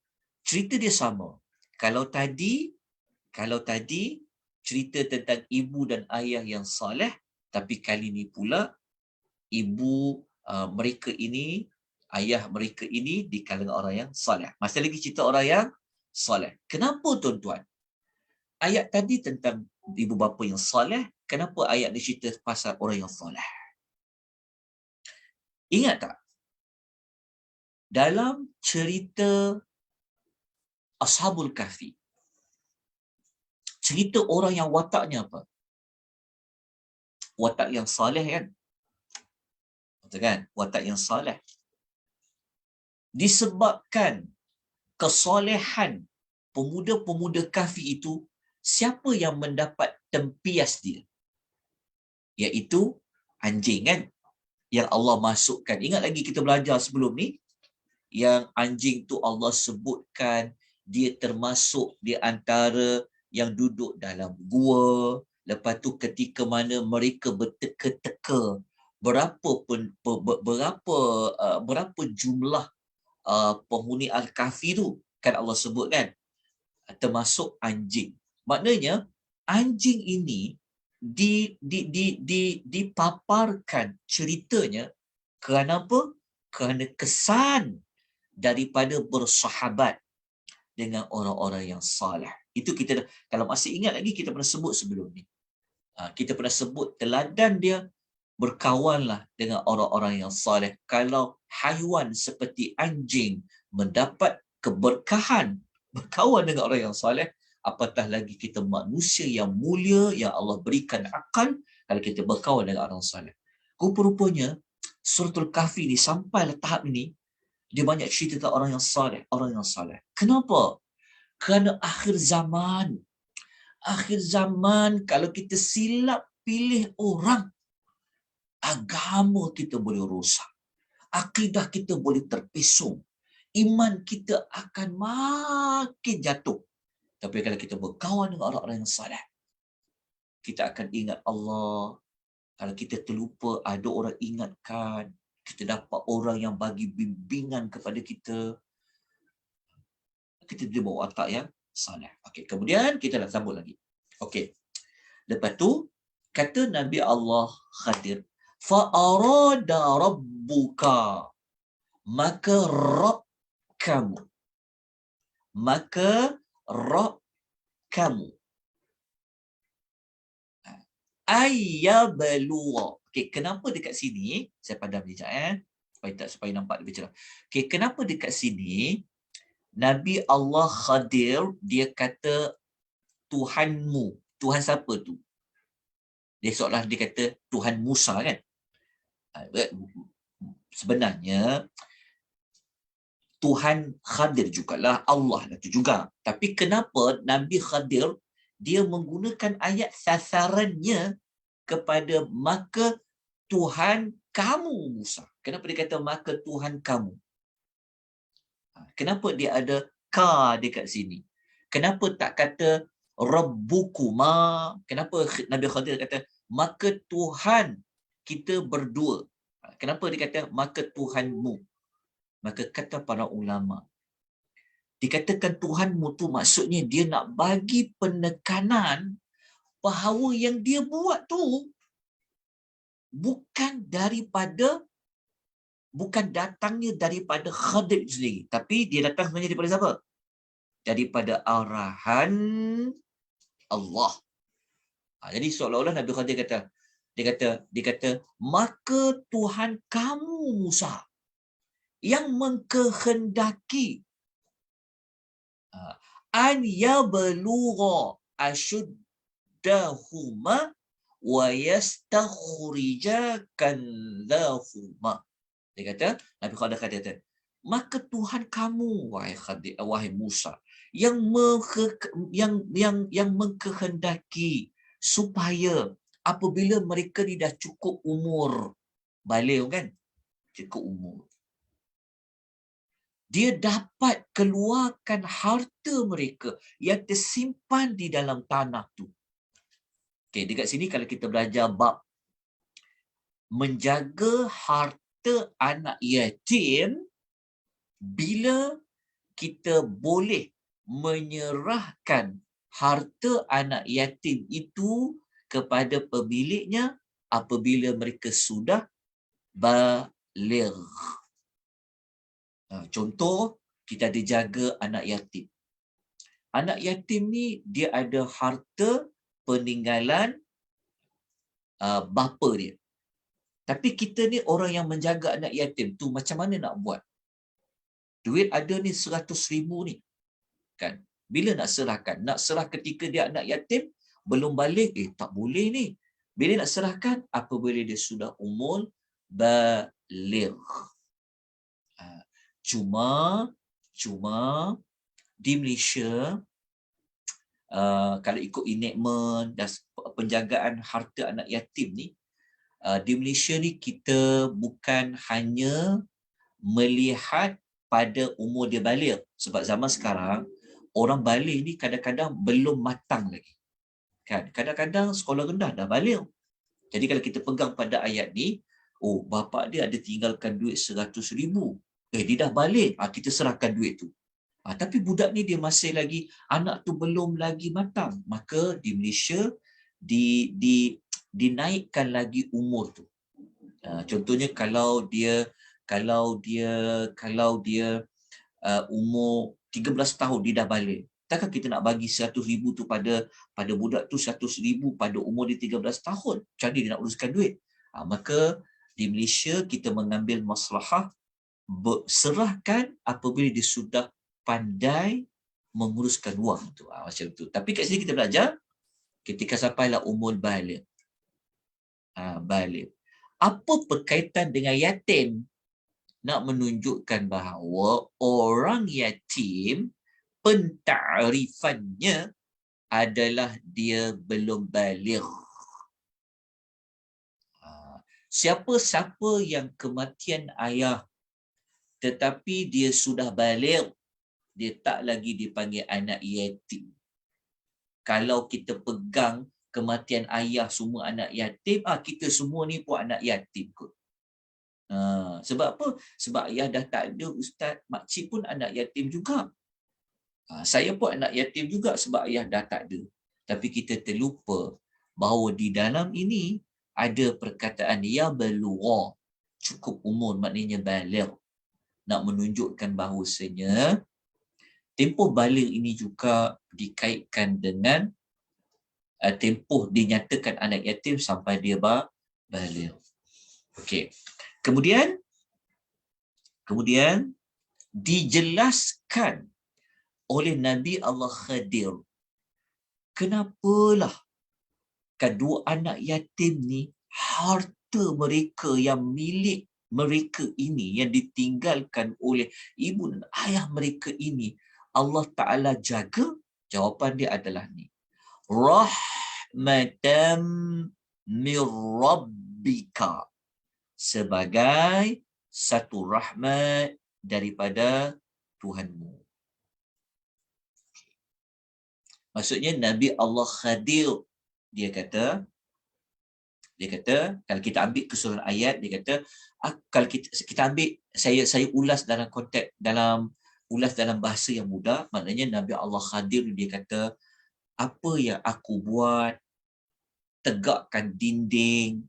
cerita dia sama. Kalau tadi cerita tentang ibu dan ayah yang salih, tapi kali ni pula ibu mereka ini, ayah mereka ini di kalangan orang yang salih. Masih lagi cerita orang yang salih. Kenapa tuan-tuan? Ayat tadi tentang ibu bapa yang salih, kenapa ayat ni cerita pasal orang yang salih? Ingat tak? Dalam cerita Ashabul Kahfi, cerita orang yang wataknya apa? Watak yang salih kan? Betul kan? Watak yang salih. Disebabkan kesolehan pemuda-pemuda Kahfi itu, siapa yang mendapat tempias dia? Iaitu anjing kan? Yang Allah masukkan. Ingat lagi kita belajar sebelum ni, yang anjing tu Allah sebutkan dia termasuk di antara yang duduk dalam gua. Lepas tu ketika mana mereka berteka-teka berapa jumlah penghuni Al-Kahfi tu, kan Allah sebut kan, termasuk anjing. Maknanya anjing ini dipaparkan ceritanya kerana apa? Kerana kesan daripada bersahabat dengan orang-orang yang salih. Itu kita, kalau masih ingat lagi, kita pernah sebut sebelum ni. Kita pernah sebut teladan dia, berkawanlah dengan orang-orang yang salih. Kalau haiwan seperti anjing mendapat keberkahan berkawan dengan orang yang salih, apatah lagi kita manusia yang mulia yang Allah berikan akal kalau kita berkawan dengan orang salih. Rupa-rupanya Suratul Kahfi ni sampai tahap ini, dia banyak cerita tentang orang yang salih, orang yang salih. Kenapa? Kerana akhir zaman. Akhir zaman, kalau kita silap pilih orang, agama kita boleh rosak. Akidah kita boleh terpesong. Iman kita akan makin jatuh. Tapi kalau kita berkawan dengan orang-orang yang salih, kita akan ingat Allah. Kalau kita terlupa, ada orang ingatkan. Kita dapat orang yang bagi bimbingan kepada kita. Kita bawa watak yang salih. Okey, kemudian kita nak sambung lagi. Okey. Lepas tu kata Nabi Allah Khadir, fa arada rabbuka, maka Rabb kamu, maka Rabb kamu ayyabluwa. Okey, kenapa dekat sini saya padam sekejap supaya nampak lebih cerah. Okey, kenapa dekat sini Nabi Allah Khadir dia kata Tuhanmu. Tuhan siapa tu? Dia seolah dia kata Tuhan Musa kan? Sebenarnya Tuhan Khadir jugalah, Allah lah tu juga. Tapi kenapa Nabi Khadir dia menggunakan ayat sasarannya kepada maka Tuhan kamu Musa? Kenapa dia kata maka Tuhan kamu? Kenapa dia ada ka dekat sini? Kenapa tak kata Rabbukuma? Kenapa Nabi Khadir kata maka Tuhan kita berdua? Kenapa dia kata maka Tuhanmu? Maka kata para ulama, dikatakan Tuhanmu tu maksudnya dia nak bagi penekanan bahawa yang dia buat tu bukan datangnya daripada Khadir sendiri, tapi dia datang sebenarnya daripada siapa? Daripada arahan Allah. Jadi seolah-olah Nabi Khadir dia kata maka Tuhan kamu Musa yang mengkehendaki an yablugha ashuddahuma wa yastakhrija kanzahuma. Dia kata, Nabi Khadir kata, maka Tuhan kamu wahai Musa yang mengkehendaki supaya apabila mereka ni dah cukup umur baligh kan, cukup umur, dia dapat keluarkan harta mereka yang tersimpan di dalam tanah tu. Okey, dekat sini kalau kita belajar bab menjaga harta anak yatim, bila kita boleh menyerahkan harta anak yatim itu kepada pemiliknya apabila mereka sudah baligh. Contoh, kita ada jaga anak yatim. Anak yatim ni dia ada harta peninggalan bapa dia. Tapi kita ni orang yang menjaga anak yatim tu macam mana nak buat? Duit ada ni 100,000 ni. Kan? Bila nak serahkan? Nak serah ketika dia anak yatim, belum balik, tak boleh ni. Bila nak serahkan? Apabila dia sudah umur baligh. Cuma di Malaysia, kalau ikut enactment dan penjagaan harta anak yatim ni, di Malaysia ni kita bukan hanya melihat pada umur dia baligh. Sebab zaman sekarang, orang baligh ni kadang-kadang belum matang lagi. Kan? Kadang-kadang sekolah rendah dah baligh. Jadi kalau kita pegang pada ayat ni, bapa dia ada tinggalkan duit 100,000. Dia dah balik, kita serahkan duit tu. Tapi budak ni dia masih lagi, anak tu belum lagi matang. Maka di Malaysia, dinaikkan lagi umur tu. Contohnya kalau dia umur 13 tahun dia dah balik. Takkan kita nak bagi 100,000 tu pada budak tu, 100,000 pada umur dia 13 tahun. Macam mana dia nak uruskan duit? Maka di Malaysia kita mengambil maslahah serahkan apabila dia sudah pandai menguruskan wang tu. Macam tu. Tapi kat sini kita belajar ketika sampailah umur balik. Balik. Apa berkaitan dengan yatim? Nak menunjukkan bahawa orang yatim pentakrifannya adalah dia belum baligh. Siapa-siapa yang kematian ayah tetapi dia sudah baligh, dia tak lagi dipanggil anak yatim. Kalau kita pegang kematian ayah semua anak yatim, kita semua ni pun anak yatim kot. Sebab apa? Sebab ayah dah tak ada, ustaz, makcik pun anak yatim juga. Saya pun anak yatim juga sebab ayah dah tak ada. Tapi kita terlupa bahawa di dalam ini ada perkataan ya balugha, cukup umur, maknanya baligh. Nak menunjukkan bahawasanya tempoh baligh ini juga dikaitkan dengan tempoh dinyatakan anak yatim sampai dia baligh. Okey. Kemudian dijelaskan oleh Nabi Allah Khadir, kenapalah kedua anak yatim ni harta mereka yang milik mereka ini, yang ditinggalkan oleh ibu dan ayah mereka ini, Allah Ta'ala jaga? Jawapan dia adalah ni. Rahmatam min Rabbika. Sebagai satu rahmat daripada Tuhanmu. Maksudnya Nabi Allah Khadir, dia kata kalau kita ambil keseluruhan ayat, dia kata kalau kita ambil, saya ulas dalam konteks, ulas dalam bahasa yang mudah, maknanya Nabi Allah Khadir dia kata, apa yang aku buat, tegakkan dinding,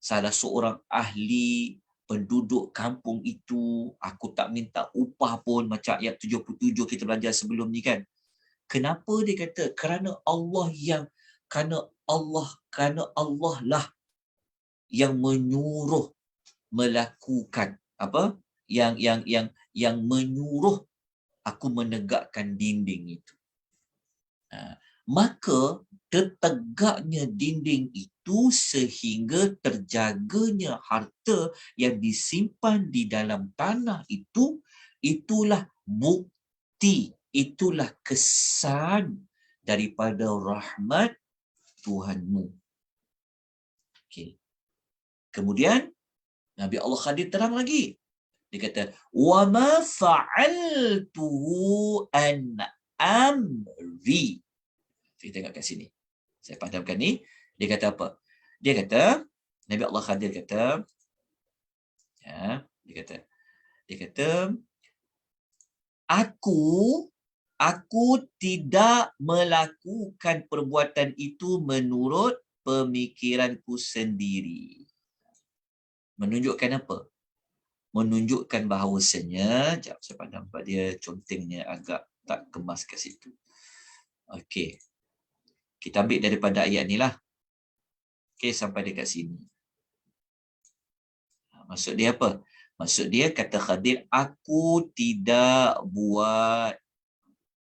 salah seorang ahli penduduk kampung itu, aku tak minta upah pun, macam ayat 77 kita belajar sebelum ni kan. Kenapa dia kata? Kerana Allah lah yang menyuruh melakukan apa? Yang menyuruh aku menegakkan dinding itu. Maka tertegaknya dinding itu sehingga terjaganya harta yang disimpan di dalam tanah itu, itulah bukti, itulah kesan daripada rahmat Tuhanmu. Okay. Kemudian Nabi Allah Khadir terang lagi. Dia kata, wa ma fa'altuhu an amri. Kita tengok kat sini. Saya padamkan ni. Dia kata apa? Dia kata, Nabi Allah Khadir kata, dia kata, aku tidak melakukan perbuatan itu menurut pemikiranku sendiri. Menunjukkan apa? Menunjukkan bahawasanya, sekejap saya pandang nampak dia contengnya agak tak kemas kat situ. Okey. Kita ambil daripada ayat ni lah. Okey, sampai dekat sini. Maksud dia apa? Maksud dia kata Khadir, aku tidak buat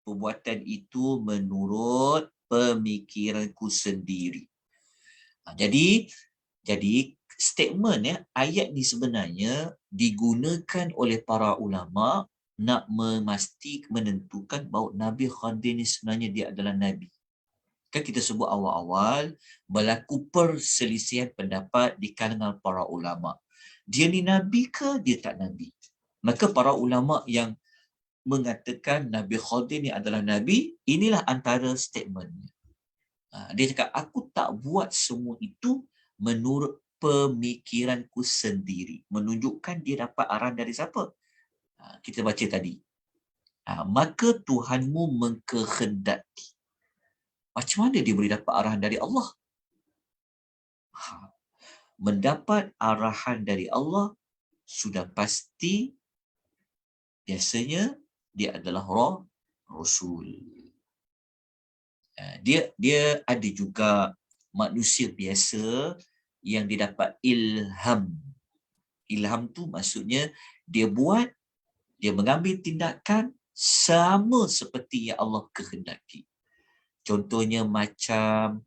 perbuatan itu menurut pemikiranku sendiri. Jadi statement ayat ni sebenarnya digunakan oleh para ulama nak menentukan bahawa Nabi Khadir ni sebenarnya dia adalah Nabi. Kan kita sebut awal-awal berlaku perselisihan pendapat di kalangan para ulama. Dia ni Nabi ke dia tak Nabi? Maka para ulama yang mengatakan Nabi Khadir ni adalah Nabi, inilah antara statementnya. Dia cakap, aku tak buat semua itu menurut pemikiranku sendiri. Menunjukkan dia dapat arahan dari siapa? Kita baca tadi. Maka Tuhanmu mengkehendaki. Macam mana dia boleh dapat arahan dari Allah? Mendapat arahan dari Allah sudah pasti biasanya dia adalah Rasul. Dia ada juga manusia biasa yang didapat ilham. Ilham tu maksudnya dia mengambil tindakan sama seperti yang Allah kehendaki. Contohnya macam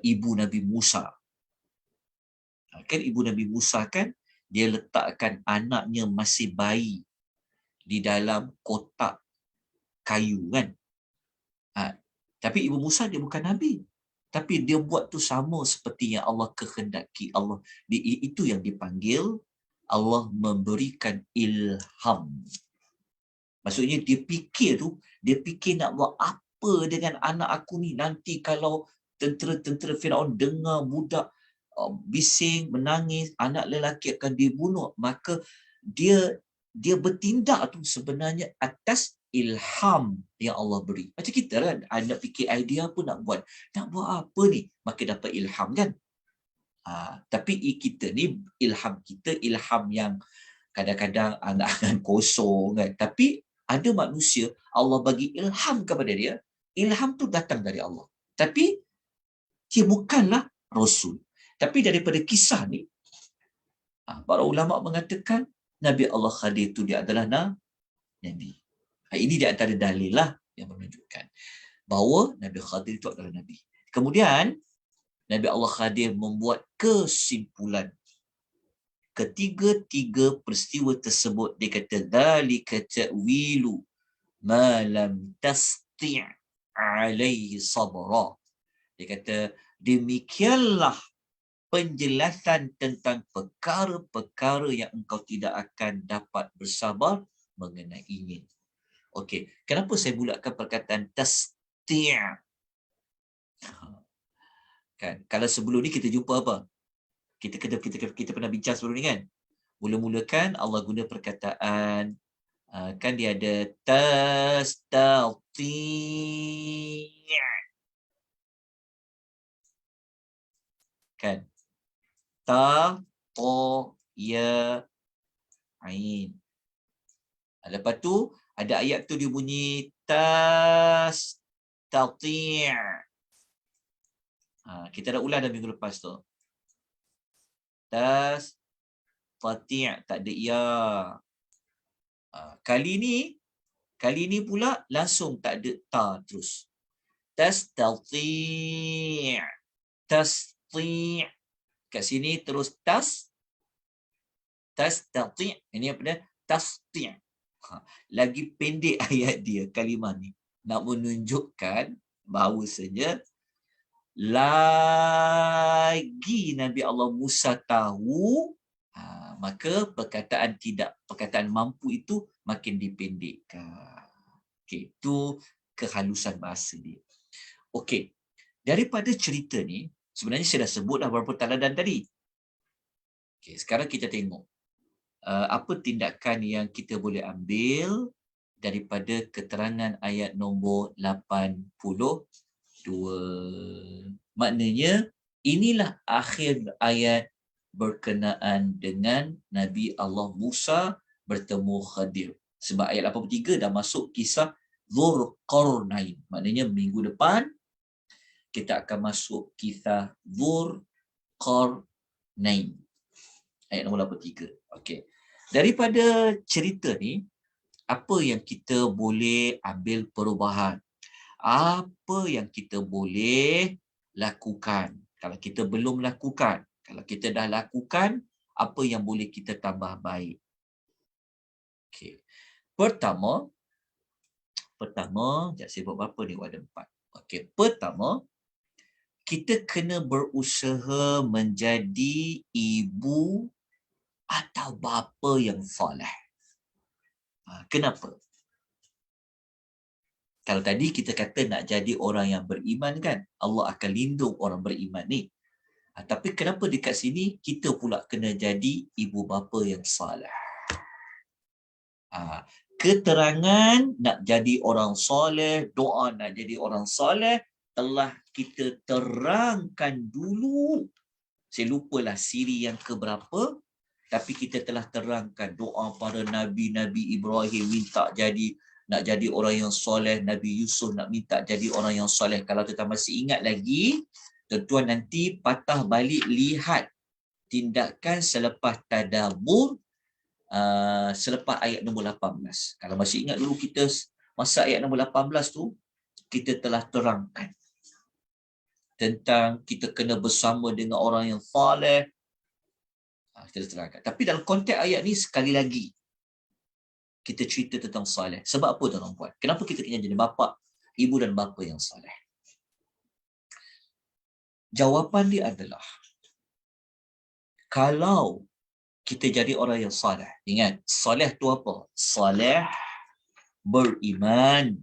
ibu Nabi Musa. Kan ibu Nabi Musa kan dia letakkan anaknya masih bayi di dalam kotak kayu kan. Tapi ibu Musa dia bukan Nabi. Tapi dia buat tu sama seperti yang Allah kehendaki. Itu yang dipanggil Allah memberikan ilham. Maksudnya dia fikir nak buat apa dengan anak aku ni. Nanti kalau tentera-tentera Firaun dengar budak bising, menangis, anak lelaki akan dibunuh, maka dia bertindak tu sebenarnya atas ilham yang Allah beri. Macam kita kan, nak fikir idea pun nak buat apa ni, maka dapat ilham kan. Tapi kita ni ilham yang kadang-kadang angan-angan kosong kan. Tapi ada manusia Allah bagi ilham kepada dia, ilham tu datang dari Allah. Tapi dia bukanlah Rasul. Tapi daripada kisah ni, para ulama mengatakan Nabi Allah Khadir itu dia adalah Nabi. Ini di antara dalil lah yang menunjukkan bahawa Nabi Khadir itu adalah Nabi. Kemudian, Nabi Allah Khadir membuat kesimpulan. Ketiga-tiga peristiwa tersebut, dia kata, "Dzalika ta'wilu ma lam tasti' alaihi sabra." Dia kata, demikianlah penjelasan tentang perkara-perkara yang engkau tidak akan dapat bersabar mengenainya. Okey, kenapa saya bulatkan perkataan tasti'? Kan, kalau sebelum ni kita jumpa apa? Kita pernah bincang sebelum ni kan? Mula-mula kan Allah guna perkataan kan dia ada tastati'. Kan? Ta, to, ya, ain. Lepas tu ada ayat tu dia bunyi tastati'. Kita dah ulang dah minggu lepas tu. Tastati', tak ada ya. Kali ni pula langsung tak ada ta terus. Tastati'. Tasti'. Kat sini terus tastati'. Ini apa dia? Tasti'. Lagi pendek ayat dia, kalimah ni. Nak menunjukkan bahawasanya lagi Nabi Allah Musa tahu, maka perkataan mampu itu makin dipendekkan. Okey, itu kehalusan bahasa dia. Okey, daripada cerita ni, sebenarnya saya dah sebut dah beberapa taladan tadi. Okey, sekarang kita tengok apa tindakan yang kita boleh ambil daripada keterangan ayat nombor 82. Maknanya, inilah akhir ayat berkenaan dengan Nabi Allah Musa bertemu Khadir. Sebab ayat 83 dah masuk kisah Dzulqarnain. Maknanya minggu depan kita akan masuk kisah Dzulqarnain. Ayat nombor 83. Okey. Daripada cerita ni, apa yang kita boleh ambil perubahan? Apa yang kita boleh lakukan? Kalau kita belum lakukan, kalau kita dah lakukan, apa yang boleh kita tambah baik? Okey. Pertama, sekejap saya buat berapa ni? Ada 4. Okey, pertama, kita kena berusaha menjadi ibu atau bapa yang soleh. Kenapa? Kalau tadi kita kata nak jadi orang yang beriman kan, Allah akan lindung orang beriman ni. Tapi kenapa dekat sini kita pula kena jadi ibu bapa yang soleh? Keterangan nak jadi orang soleh, doa nak jadi orang soleh, telah kita terangkan dulu. Saya lupalah siri yang keberapa, tapi kita telah terangkan doa para Nabi Ibrahim nak jadi orang yang soleh, Nabi Yusuf nak minta jadi orang yang soleh. Kalau tuan masih ingat lagi, tuan nanti patah balik lihat tindakan selepas tadabbur, selepas ayat nombor 18. Kalau masih ingat dulu kita masa ayat nombor 18 tu, kita telah terangkan tentang kita kena bersama dengan orang yang soleh. Kita terangkan. Tapi dalam konteks ayat ni sekali lagi kita cerita tentang soleh. Sebab apa tuan-tuan puan? Kenapa kita kena jadi bapa, ibu dan bapa yang soleh? Jawapan dia adalah, kalau kita jadi orang yang soleh, ingat, soleh tu apa? Soleh beriman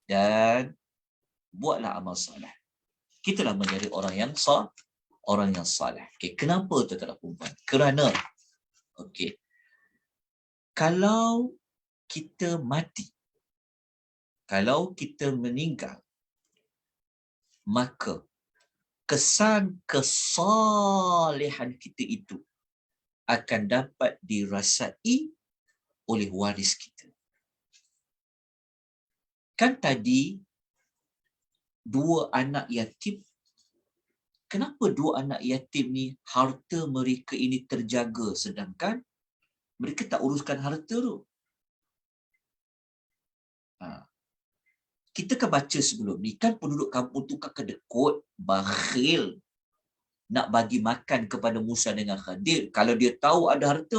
dan buatlah amal soleh. Kitalah menjadi orang yang soleh. Okay, kenapa tuan-tuan perempuan? Kerana, kalau kita mati, kalau kita meninggal, maka kesan kesalehan kita itu akan dapat dirasai oleh waris kita. Kan tadi dua anak yatim, kenapa dua anak yatim ni harta mereka ini terjaga sedangkan mereka tak uruskan harta tu? Kita kan baca sebelum ni, kan penduduk kampung tu kan kedekut, bakhil, nak bagi makan kepada Musa dengan Khadir. Kalau dia tahu ada harta,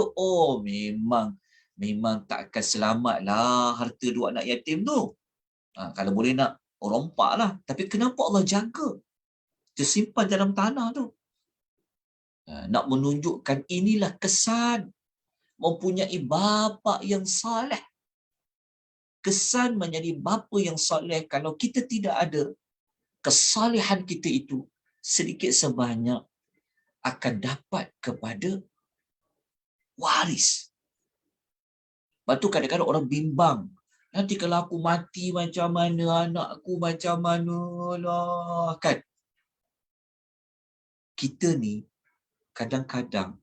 memang tak akan selamatlah harta dua anak yatim tu. Kalau boleh nak rompak lah. Tapi kenapa Allah jaga? Tersimpan dalam tanah tu. Nak menunjukkan inilah kesan mempunyai bapa yang saleh. Kesan menjadi bapa yang saleh, kalau kita tidak ada kesalehan kita itu, sedikit sebanyak akan dapat kepada waris. Lepas tu kadang-kadang orang bimbang, nanti kalau aku mati macam mana, anakku macam mana lah, kan? Kita ni kadang-kadang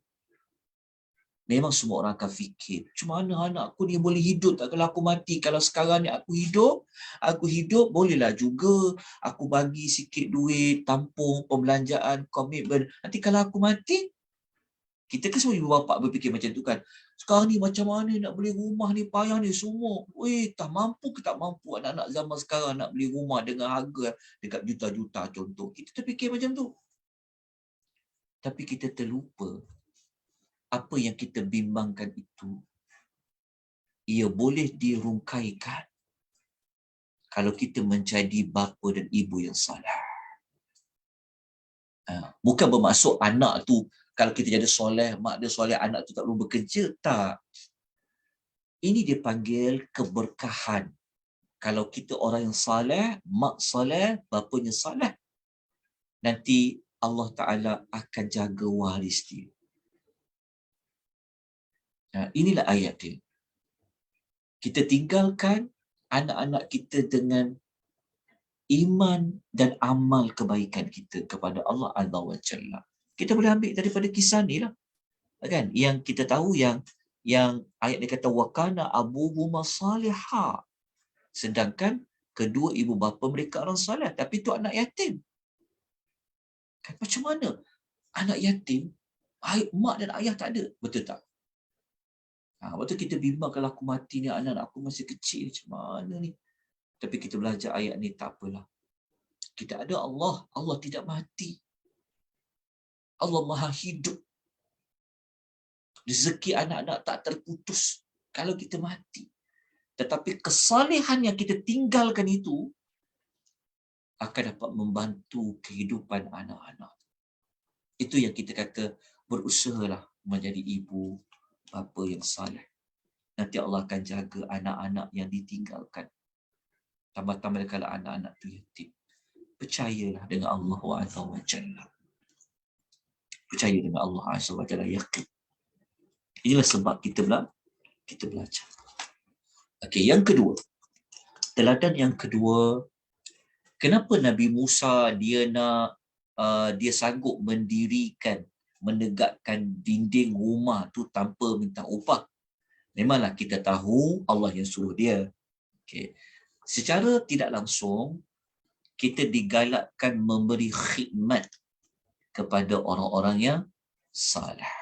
memang semua orang akan fikir, macam mana anakku ni boleh hidup tak kalau aku mati? Kalau sekarang ni aku hidup, bolehlah juga aku bagi sikit duit, tampung, pembelanjaan, komitmen. Nanti kalau aku mati, kita kan semua ibu bapa berfikir macam tu kan. Sekarang ni macam mana nak beli rumah ni, payah ni semua. Tak mampu ke tak mampu anak-anak zaman sekarang nak beli rumah dengan harga dekat juta-juta contoh. Kita terfikir macam tu. Tapi kita terlupa apa yang kita bimbangkan itu, ia boleh dirungkaikan kalau kita menjadi bapa dan ibu yang soleh. Bukan bermaksud anak tu, kalau kita jadi soleh, mak dia soleh, anak tu tak perlu bekerja. Tak. Ini dia panggil keberkahan. Kalau kita orang yang soleh, mak soleh, bapanya soleh, nanti Allah Ta'ala akan jaga waris dia. Inilah ayat dia. Kita tinggalkan anak-anak kita dengan iman dan amal kebaikan kita kepada Allah Azza wa Jalla. Kita boleh ambil daripada kisah ni lah. Kan? Yang kita tahu yang ayat dia kata wakana abuhuma salihah. Sedangkan kedua ibu bapa mereka orang salih, tapi tu anak yatim. Kan macam mana? Anak yatim, mak dan ayah tak ada. Betul tak? Waktu kita bimbang kalau aku mati ni, anak aku masih kecil, macam mana ni? Tapi kita belajar ayat ni, tak apalah. Kita ada Allah. Allah tidak mati. Allah maha hidup. Rezeki anak-anak tak terputus kalau kita mati. Tetapi kesalehan yang kita tinggalkan itu akan dapat membantu kehidupan anak-anak. Itu yang kita kata, berusahalah menjadi ibu bapa yang saleh. Nanti Allah akan jaga anak-anak yang ditinggalkan. Tambah-tambah kalau anak-anak tu yatim. Percayalah dengan Allah Azza wa Jalla. Percaya dengan Allah Azza wa Jalla, yakin. Inilah sebab kita belajar. Okey, yang kedua. Teladan yang kedua Kenapa Nabi Musa dia sanggup menegakkan dinding rumah tu tanpa minta upah? Memanglah kita tahu Allah yang suruh dia. Okay. Secara tidak langsung, kita digalakkan memberi khidmat kepada orang-orang yang salih.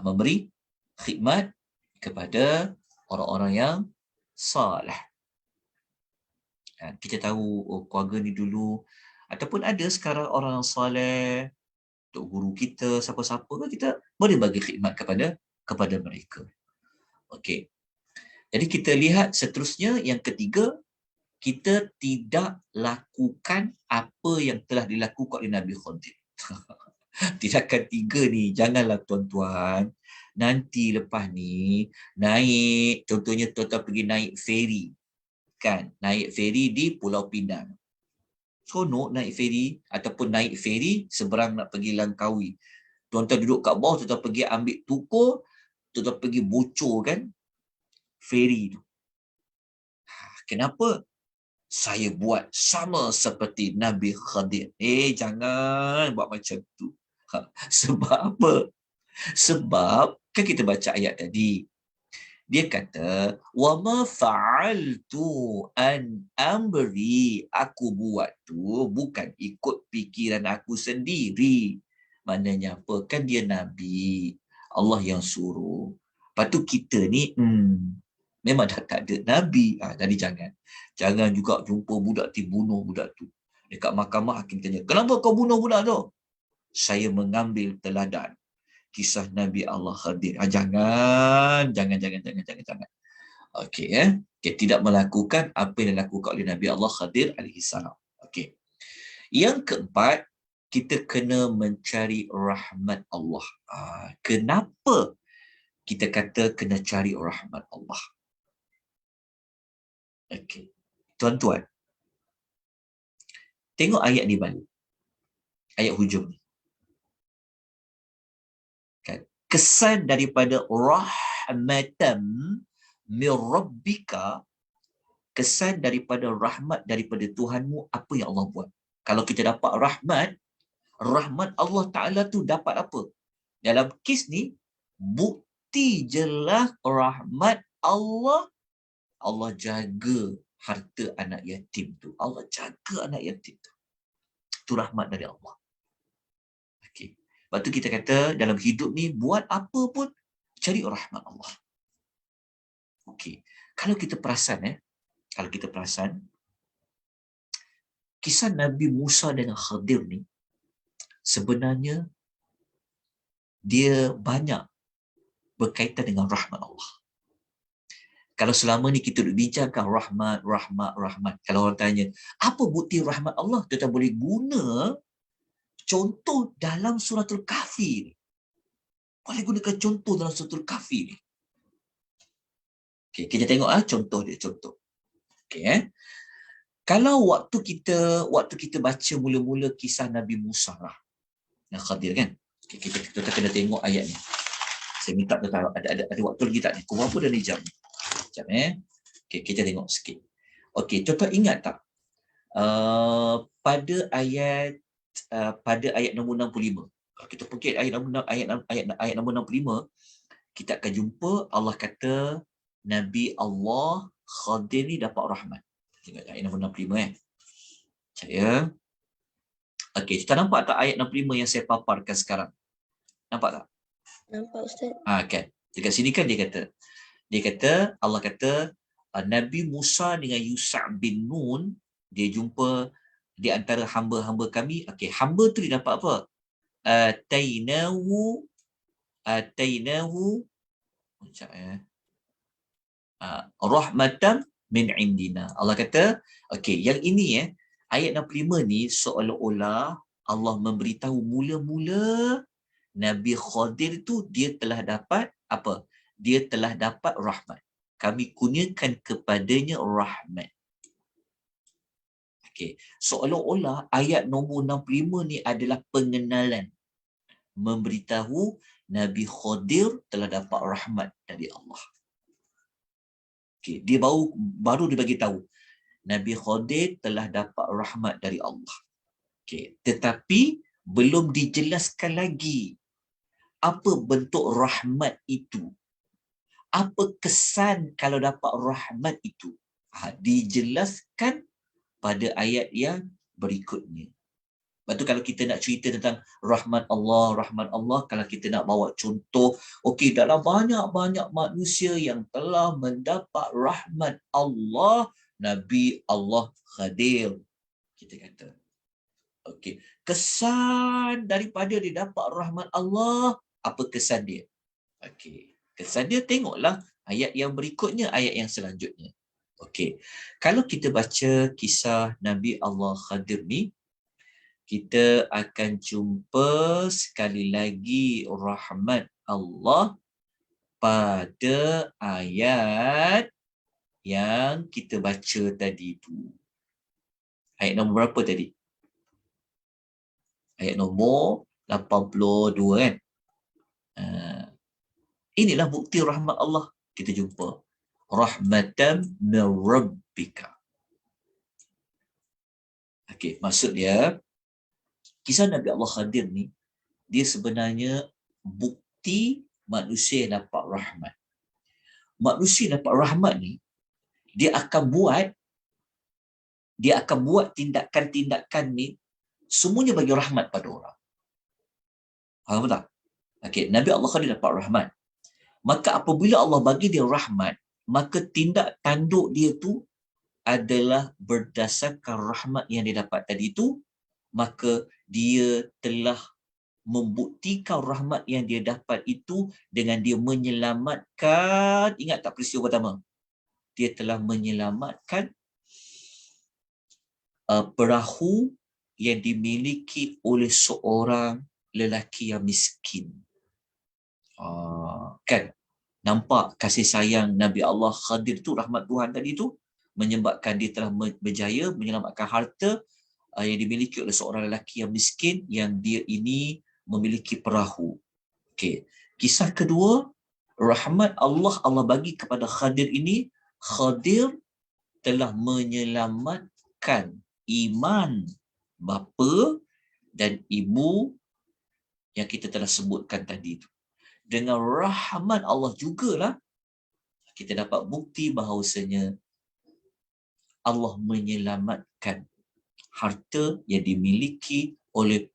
Memberi khidmat kepada orang-orang yang salih. Kita tahu keluarga ni dulu, ataupun ada sekarang orang salih, tok guru kita, siapa-siapa, kita boleh bagi khidmat kepada mereka. Okey. Jadi kita lihat seterusnya, yang ketiga, kita tidak lakukan apa yang telah dilakukan oleh Nabi Khadir. Tindakan tiga ni, janganlah tuan-tuan, nanti lepas ni, naik, contohnya tuan-tuan pergi naik feri, kan? Naik feri di Pulau Pinang. Seronok naik feri, ataupun naik feri seberang nak pergi Langkawi. Tuan-tuan duduk kat bawah, tuan-tuan pergi ambil tukur, tuan-tuan pergi bocorkan feri tu. Kenapa? Saya buat sama seperti Nabi Khadir. Jangan buat macam tu. Sebab apa? Sebab kan kita baca ayat tadi. Dia kata, wa ma fa'altu an amri, aku buat tu bukan ikut fikiran aku sendiri. Maknanya apa? Kan dia Nabi, Allah yang suruh. Lepas tu kita ni memang dah tak ada Nabi. Jadi jangan juga jumpa budak tu bunuh budak tu. Dekat mahkamah hakim tanya, kenapa kau bunuh budak tu? Saya mengambil teladan kisah Nabi Allah Khadir. Jangan. Okey, okay, tidak melakukan apa yang dilakukan oleh Nabi Allah Khadir alaihi salam. Okey. Yang keempat, kita kena mencari rahmat Allah. Kenapa kita kata kena cari rahmat Allah? Okey. Tuan-tuan, tengok ayat ni balik. Ayat hujung ni. Kan? Kesan daripada rahmatam min rabbika, kesan daripada rahmat daripada Tuhanmu, apa yang Allah buat. Kalau kita dapat rahmat Allah Ta'ala tu dapat apa? Dalam kes ni, bukti jelas rahmat Allah jaga harta anak yatim tu. Allah jaga anak yatim tu. Itu rahmat dari Allah. Okey. Lepas tu kita kata dalam hidup ni, buat apa pun cari rahmat Allah. Okey. Kalau kita perasan, kisah Nabi Musa dengan Khadir ni sebenarnya dia banyak berkaitan dengan rahmat Allah. Kalau selama ni kita duk bincangkan rahmat. Kalau orang tanya, apa bukti rahmat Allah? Kita boleh guna contoh dalam suratul Kahfi ni. Boleh gunakan contoh dalam suratul Kahfi ni. Okay, kita tengok contoh dia. Okay, Kalau waktu kita baca mula-mula kisah Nabi Musa lah, yang Khadir kan. Okay, kita kena tengok ayat ni. Saya minta ada waktu lagi tak ni? Kau berapa dah ni jam ni? Sekejap Okay, kita tengok sikit. Okay, contoh ingat tak? Pada ayat nombor 65. Kalau kita pergi ayat nombor 65, kita akan jumpa Allah kata Nabi Allah Khadir ni dapat rahmat. Tengok ayat nombor 65 Saya. Okey, kita nampak tak ayat 65 yang saya paparkan sekarang? Nampak tak? Nampak, Ustaz. Kan. Dekat sini kan Allah kata Nabi Musa dengan Yusha bin Nun, dia jumpa di antara hamba-hamba kami. Okey, hamba tu dia dapat apa? Atainahu rahmatan min indina. Allah kata, okey, yang ini ayat 65 ni seolah-olah Allah memberitahu mula-mula Nabi Khadir tu dia telah dapat apa? Dia telah dapat rahmat. Kami kurniakan kepadanya rahmat. Okey, seolah-olah ayat nombor 65 ni adalah pengenalan, memberitahu Nabi Khadir telah dapat rahmat dari Allah. Okey, dia baru dia bagi tahu. Nabi Khadir telah dapat rahmat dari Allah. Okay. Tetapi belum dijelaskan lagi apa bentuk rahmat itu. Apa kesan kalau dapat rahmat itu. Dijelaskan pada ayat yang berikutnya. Lepas tu kalau kita nak cerita tentang rahmat Allah, kalau kita nak bawa contoh, okey, dalam banyak-banyak manusia yang telah mendapat rahmat Allah, Nabi Allah Khadir. Kita kata. Okey, kesan daripada dia dapat rahmat Allah, apa kesan dia? Okey, kesan dia tengoklah ayat yang berikutnya, ayat yang selanjutnya. Okey, kalau kita baca kisah Nabi Allah Khadir ni, kita akan jumpa sekali lagi rahmat Allah pada ayat yang kita baca tadi tu. Ayat nombor berapa tadi? Ayat nombor 82 kan? Inilah bukti rahmat Allah. Kita jumpa. Rahmatan min rabbika. Okey, maksud dia, kisah Nabi Allah Khadir ni, dia sebenarnya bukti manusia yang dapat rahmat. Manusia yang dapat rahmat ni, dia akan buat tindakan-tindakan ni semuanya bagi rahmat pada orang. Faham tak? Okey, Nabi Allah Khadir dapat rahmat. Maka apabila Allah bagi dia rahmat, maka tindak tanduk dia tu adalah berdasarkan rahmat yang dia dapat tadi tu, maka dia telah membuktikan rahmat yang dia dapat itu dengan dia menyelamatkan, ingat tak peristiwa pertama? Dia telah menyelamatkan perahu yang dimiliki oleh seorang lelaki yang miskin. Kan? Nampak kasih sayang Nabi Allah Khadir tu, rahmat Tuhan tadi tu, menyebabkan dia telah berjaya menyelamatkan harta yang dimiliki oleh seorang lelaki yang miskin, yang dia ini memiliki perahu. Okey. Kisah kedua, rahmat Allah bagi kepada Khadir ini, Khadir telah menyelamatkan iman bapa dan ibu yang kita telah sebutkan tadi itu. Dengan rahmat Allah jugalah kita dapat bukti bahawasanya Allah menyelamatkan harta yang dimiliki oleh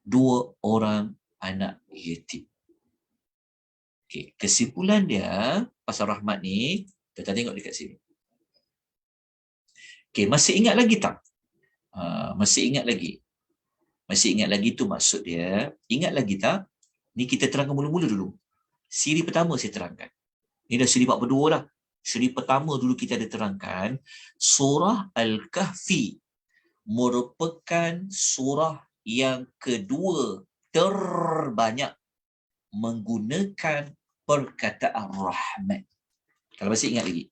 2 orang anak yatim. Okay. Kesimpulan dia pasal rahmat ni, kita tengok dekat sini. Okay, masih ingat lagi tak? Masih ingat lagi? Masih ingat lagi tu maksud dia, ingat lagi tak? Ni kita terangkan mula-mula dulu. Siri pertama saya terangkan. Ni dah siri 42 dah. Siri pertama dulu kita ada terangkan, surah Al-Kahfi merupakan surah yang kedua terbanyak menggunakan perkataan rahmat. Kalau masih ingat lagi.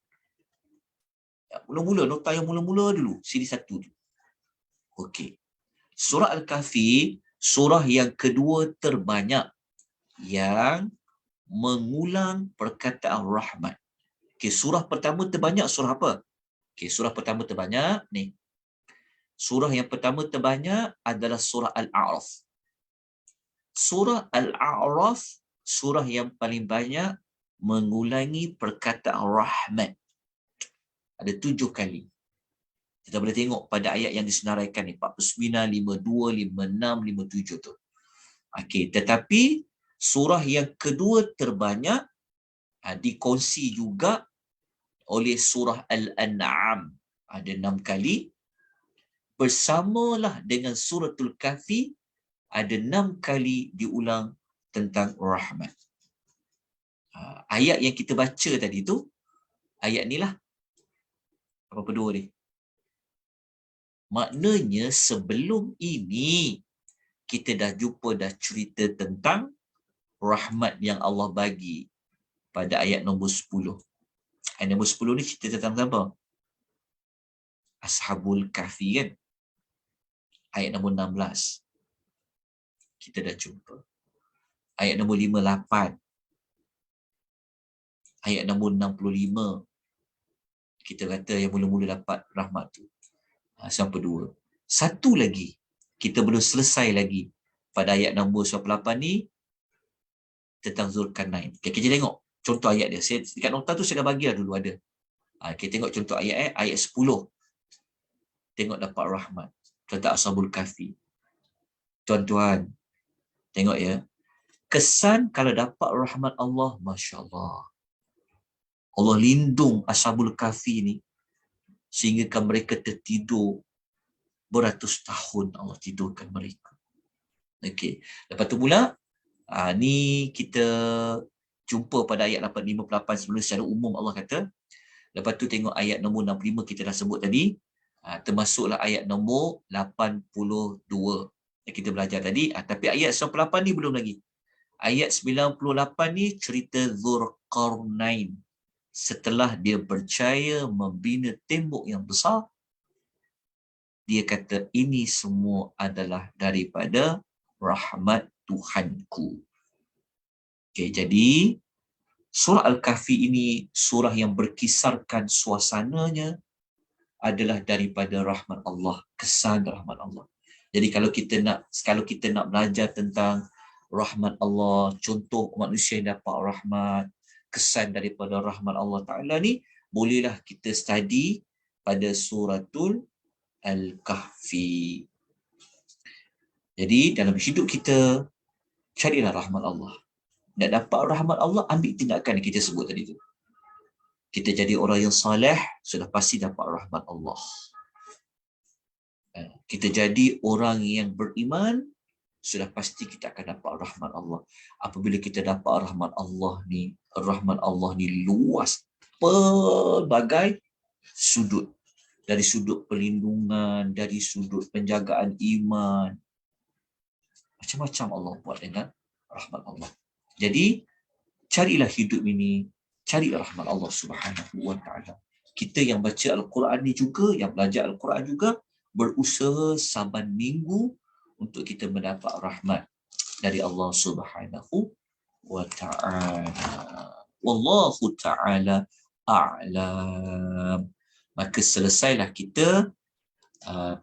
Mula-mula, nota yang mula-mula dulu, siri 1 dulu. Okey. Surah Al-Kahfi, surah yang kedua terbanyak yang mengulang perkataan rahmat. Okey, surah pertama terbanyak surah apa? Okey, surah pertama terbanyak ni. Surah yang pertama terbanyak adalah surah Al-A'raf. Surah Al-A'raf, surah yang paling banyak mengulangi perkataan rahmat. Ada 7 kali. Kita boleh tengok pada ayat yang disenaraikan ni, 49, 52, 56, 57 tu. Okey, tetapi surah yang kedua terbanyak dikongsi juga oleh surah Al-An'am. Ada 6 kali. Bersamalah dengan suratul Kahfi, ada 6 kali diulang tentang rahmat. Ayat yang kita baca tadi tu, ayat ni lah. Apa kedua ni? Maknanya sebelum ini, kita dah jumpa, dah cerita tentang rahmat yang Allah bagi pada ayat nombor 10. Ayat nombor 10 ni cerita tentang apa? Ashabul Kahfi kan? Ayat nombor 16. Kita dah jumpa. Ayat nombor 58. Ayat nombor 65. kita kata yang mula-mula dapat rahmat tu. Sampai 2. Satu lagi, kita belum selesai lagi pada ayat nombor 98 ni tentang Zulkarnain. Okay, kita tengok contoh ayat dia. Saya dekat nota tu saya dah bagi dulu ada. Kita tengok contoh ayat ayat 10. Tengok dapat rahmat tentang Ashabul Kahfi. Tuan-tuan, tengok ya. Kesan kalau dapat rahmat Allah, masya-Allah. Allah lindung Ashabul Kahfi ni sehingga mereka tertidur beratus tahun. Allah tidurkan mereka. Okey. Lepas tu pula ni kita jumpa pada ayat 58 sebelum secara umum Allah kata. Lepas tu tengok ayat nombor 65 kita dah sebut tadi. Termasuklah ayat nombor 82 yang kita belajar tadi. Tapi ayat 98 ni belum lagi. Ayat 98 ni cerita Dzulqarnain. Setelah dia percaya membina tembok yang besar, dia kata ini semua adalah daripada rahmat Tuhanku. Okay, jadi surah Al-Kahfi ini surah yang berkisarkan suasananya adalah daripada rahmat Allah, kesan rahmat Allah. Jadi kalau kita nak belajar tentang rahmat Allah, contoh manusia yang dapat rahmat, kesan daripada rahmat Allah Ta'ala ni, bolehlah kita study pada suratul Al-Kahfi. Jadi dalam hidup kita, carilah rahmat Allah. Nak dapat rahmat Allah, ambil tindakan yang kita sebut tadi tu. Kita jadi orang yang saleh, sudah pasti dapat rahmat Allah. Kita jadi orang yang beriman, sudah pasti kita akan dapat rahmat Allah. Apabila kita dapat rahmat Allah ni luas pelbagai sudut. Dari sudut perlindungan, dari sudut penjagaan iman. Macam-macam Allah buat dengan rahmat Allah. Jadi, carilah hidup ini, cari rahmat Allah Subhanahu wa Ta'ala. Kita yang baca Al-Quran ni juga, yang belajar Al-Quran juga, berusaha saban minggu untuk kita mendapat rahmat dari Allah Subhanahu wa Ta'ala. Wallahu Ta'ala a'lam. Maka selesailah kita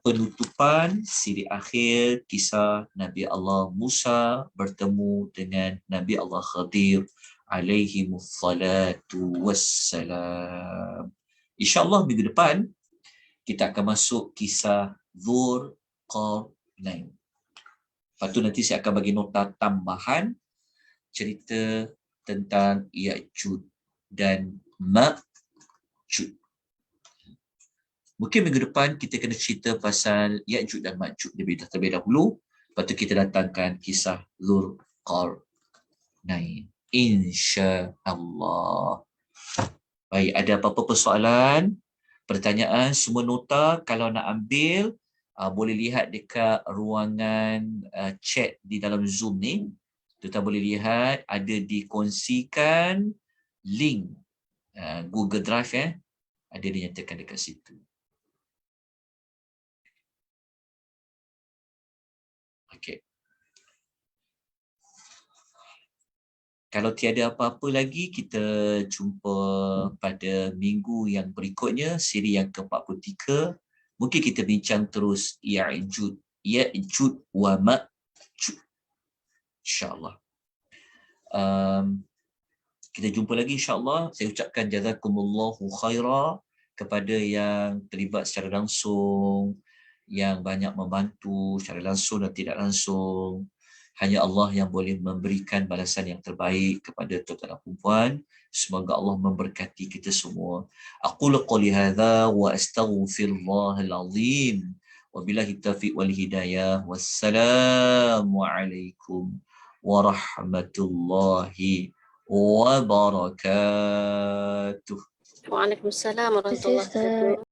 penutupan siri akhir kisah Nabi Allah Musa bertemu dengan Nabi Allah Khadir alaihi wassalatu wassalam. InsyaAllah minggu depan kita akan masuk kisah Dzulqarnain. Lepas tu nanti saya akan bagi nota tambahan cerita tentang Ya'juj dan Ma'juj. Mungkin minggu depan kita kena cerita pasal Ya'juj dan Ma'juj terlebih dahulu. Lepas tu kita datangkan kisah Dzulqarnain. InsyaAllah. Baik, ada apa-apa persoalan, pertanyaan, semua nota kalau nak ambil, boleh lihat dekat ruangan chat di dalam Zoom ni. Tuan boleh lihat ada dikongsikan link Google Drive ada dinyatakan dekat situ. Okey. Kalau tiada apa-apa lagi, kita jumpa pada minggu yang berikutnya, siri yang ke-43. Mungkin kita bincang terus Ya'juj wa Ma'juj. InsyaAllah. Kita jumpa lagi insyaAllah. Saya ucapkan jazakumullahu khaira kepada yang terlibat secara langsung, yang banyak membantu secara langsung dan tidak langsung. Hanya Allah yang boleh memberikan balasan yang terbaik kepada tuan-tuan dan puan. Semoga Allah memberkati kita semua. Aqulu qouli hadza wa astaghfirullahal azim. Wabillahi taufiq wal hidayah. Wassalamu alaikum warahmatullahi wabarakatuh. Waalaikumsalam warahmatullahi wabarakatuh.